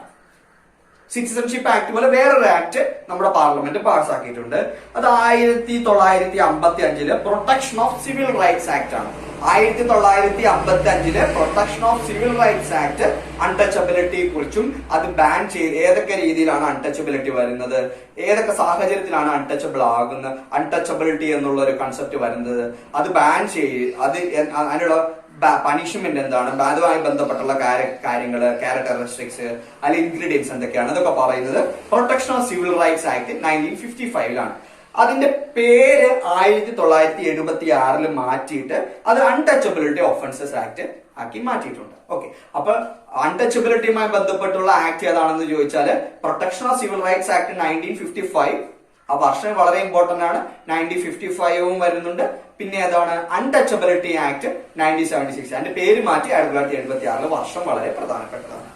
സിറ്റിസൺഷിപ്പ് ആക്ട് പോലെ വേറൊരു ആക്ട് നമ്മുടെ പാർലമെന്റ് പാസ്സാക്കിയിട്ടുണ്ട്. അത് 1955 protection of civil rights act ആണ്. 1955 protection of civil rights act അൺടച്ചബിലിറ്റിയെ കുറിച്ചും അത് ബാൻ ചെയ്ത് ഏതൊക്കെ രീതിയിലാണ് അൺടച്ചബിലിറ്റി വരുന്നത്, ഏതൊക്കെ സാഹചര്യത്തിലാണ് അൺടച്ചബിൾ ആകുന്നത്, അൺടച്ചബിലിറ്റി എന്നുള്ള ഒരു കൺസെപ്റ്റ് വരുന്നത്, അത് ബാൻ അതിനുള്ള പണിഷ്മെന്റ് എന്താണ്, അതുമായി ബന്ധപ്പെട്ടുള്ള കാര്യങ്ങൾ, ക്യാരക്ടറിസ്റ്റിക്സ് അല്ലെങ്കിൽ ഇൻഗ്രീഡിയൻസ് എന്തൊക്കെയാണ്, അതൊക്കെ പറയുന്നത് protection of civil rights act 1955 അതിന്റെ പേര് 1976 മാറ്റിയിട്ട് അത് അൺടച്ചബിലിറ്റി ഓഫൻസസ് ആക്ട് ആക്കി മാറ്റിയിട്ടുണ്ട്. ഓക്കെ, അപ്പൊ അൺടച്ചബിലിറ്റിയുമായി ബന്ധപ്പെട്ടുള്ള ആക്ട് ഏതാണെന്ന് ചോദിച്ചാല് protection of civil rights act 1955. ആ വർഷം വളരെ ഇമ്പോർട്ടന്റ് ആണ്. 1955 വരുന്നുണ്ട്. പിന്നെ ഏതാണ് അൺടച്ചബിലിറ്റി ആക്ട് 1976. അതിന്റെ പേര് മാറ്റി 1976. വർഷം വളരെ പ്രധാനപ്പെട്ടതാണ്.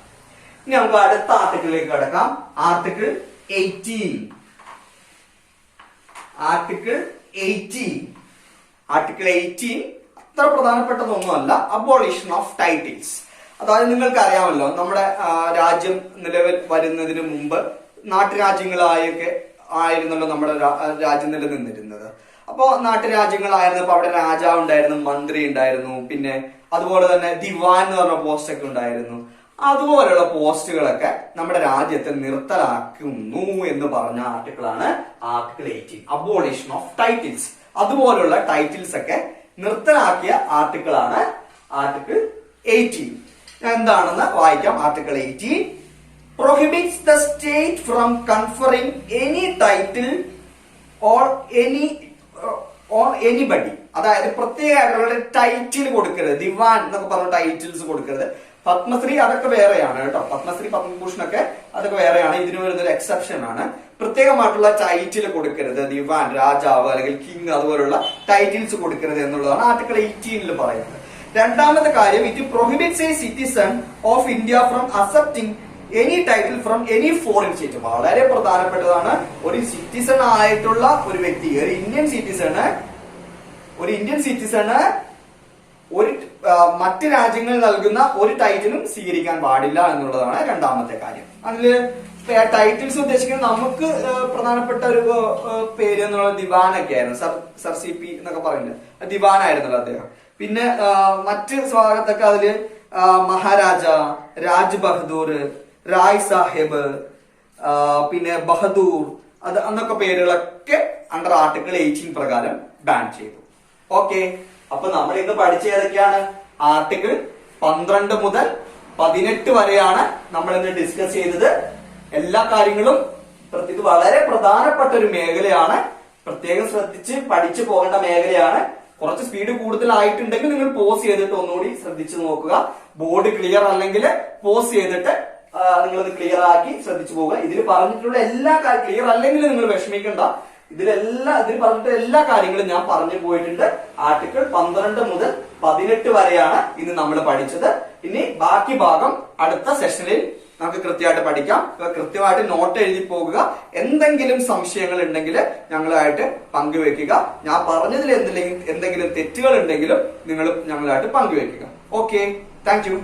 ഇനി നമുക്ക് അടുത്ത ആർട്ടിക്കിളിലേക്ക് കടക്കാം. ആർട്ടിക്കിൾ 18. ആർട്ടിക്കിൾ 18 അത്ര പ്രധാനപ്പെട്ടതൊന്നുമല്ല. Abolition of titles. അതായത് നിങ്ങൾക്ക് അറിയാമല്ലോ, നമ്മുടെ രാജ്യം നിലവിൽ വരുന്നതിന് മുമ്പ് നാട്ടുരാജ്യങ്ങളായൊക്കെ ആയിരുന്നല്ലോ നമ്മുടെ രാജ്യം നിലനിന്നിരുന്നത്. അപ്പോ നാട്ടുരാജ്യങ്ങളായിരുന്നപ്പോ അവിടെ രാജാവ് ഉണ്ടായിരുന്നു, മന്ത്രി ഉണ്ടായിരുന്നു, പിന്നെ അതുപോലെ തന്നെ ദിവാൻ എന്ന് പറഞ്ഞ പോസ്റ്റ് ഒക്കെ ഉണ്ടായിരുന്നു. അതുപോലുള്ള പോസ്റ്റുകളൊക്കെ നമ്മുടെ രാജ്യത്തെ നിർത്തലാക്കുന്നു എന്ന് പറഞ്ഞ ആർട്ടിക്കിളാണ് ആർട്ടിക്കിൾ 18. Abolition of titles. അതുപോലുള്ള ടൈറ്റിൽസ് ഒക്കെ നിർത്തലാക്കിയ ആർട്ടിക്കിളാണ് ആർട്ടിക്കിൾ 18. എന്താണെന്ന് വായിക്കാം. Article 18 prohibits the state from conferring any title or anybody. അതായത് പ്രത്യേക ടൈറ്റിൽ കൊടുക്കരുത്. ദിവാൻ എന്നൊക്കെ പറഞ്ഞ ടൈറ്റിൽസ് കൊടുക്കരുത്. പത്മശ്രീ അതൊക്കെ വേറെയാണ് കേട്ടോ. പത്മശ്രീ, പത്മഭൂഷൺ ഒക്കെ അതൊക്കെ വേറെയാണ്. ഇതിന് വരുന്നൊരു എക്സെപ്ഷൻ ആണ്. പ്രത്യേകമായിട്ടുള്ള ടൈറ്റിൽ കൊടുക്കരുത്. ദിവാൻ, രാജാവ് അല്ലെങ്കിൽ കിങ് അതുപോലുള്ള ടൈറ്റിൽസ് കൊടുക്കരുത് എന്നുള്ളതാണ് ആർട്ടിക്കിൾ 18 പറയുന്നത്. രണ്ടാമത്തെ കാര്യം, it prohibits A citizen of India from accepting any title from any foreign state. വളരെ പ്രധാനപ്പെട്ടതാണ്. ഒരു സിറ്റിസൺ ആയിട്ടുള്ള ഒരു വ്യക്തി, ഒരു ഇന്ത്യൻ സിറ്റിസണ് ഒരു മറ്റ് രാജ്യങ്ങൾ നൽകുന്ന ഒരു ടൈറ്റിലും സ്വീകരിക്കാൻ പാടില്ല എന്നുള്ളതാണ് രണ്ടാമത്തെ കാര്യം. അതില് ടൈറ്റിൽസ് ഉദ്ദേശിക്കുന്നത് നമുക്ക് പ്രധാനപ്പെട്ട ഒരു പേര് എന്നുള്ള ദിവാനൊക്കെ ആയിരുന്നു. സർ CP എന്നൊക്കെ പറയുന്നത് ദിവാനായിരുന്നല്ലോ അദ്ദേഹം. പിന്നെ മറ്റ് സ്വാഗതൊക്കെ അതില് മഹാരാജ, രാജ് ബഹദൂർ, റായ് സാഹിബ്, പിന്നെ ബഹദൂർ, അത് എന്നൊക്കെ പേരുകളൊക്കെ അണ്ടർ ആർട്ടിക്കിൾ 18 പ്രകാരം ബാൻ ചെയ്തു. ഓക്കെ, അപ്പൊ നമ്മൾ ഇന്ന് പഠിച്ച ഏതൊക്കെയാണ്? ആർട്ടിക്കിൾ 12 മുതൽ 18 വരെയാണ് നമ്മൾ ഇന്ന് ഡിസ്കസ് ചെയ്തത്. എല്ലാ കാര്യങ്ങളും ഇത് വളരെ പ്രധാനപ്പെട്ട ഒരു മേഖലയാണ്, പ്രത്യേകം ശ്രദ്ധിച്ച് പഠിച്ചു പോകേണ്ട മേഖലയാണ്. കുറച്ച് സ്പീഡ് കൂടുതലായിട്ടുണ്ടെങ്കിൽ നിങ്ങൾ പോസ് ചെയ്തിട്ട് ഒന്നുകൂടി ശ്രദ്ധിച്ചു നോക്കുക. ബോർഡ് ക്ലിയർ അല്ലെങ്കിൽ പോസ് ചെയ്തിട്ട് നിങ്ങളത് ക്ലിയർ ആക്കി ശ്രദ്ധിച്ചു പോവുക. ഇതിൽ പറഞ്ഞിട്ടുള്ള എല്ലാ ക്ലിയർ അല്ലെങ്കിൽ നിങ്ങൾ വിഷമിക്കണ്ട. ഇതിൽ പറഞ്ഞിട്ടുള്ള എല്ലാ കാര്യങ്ങളും ഞാൻ പറഞ്ഞു പോയിട്ടുണ്ട്. ആർട്ടിക്കിൾ 12 മുതൽ 18 വരെയാണ് ഇന്ന് നമ്മൾ പഠിച്ചത്. ഇനി ബാക്കി ഭാഗം അടുത്ത സെഷനിൽ നമുക്ക് കൃത്യമായിട്ട് പഠിക്കാം. കൃത്യമായിട്ട് നോട്ട് എഴുതി പോകുക. എന്തെങ്കിലും സംശയങ്ങൾ ഉണ്ടെങ്കിൽ ഞങ്ങളുമായിട്ട് പങ്കുവെക്കുക. ഞാൻ പറഞ്ഞതിൽ എന്തെങ്കിലും തെറ്റുകൾ ഉണ്ടെങ്കിലും നിങ്ങൾ ഞങ്ങളുമായിട്ട് പങ്കുവെക്കുക. Okay, thank U.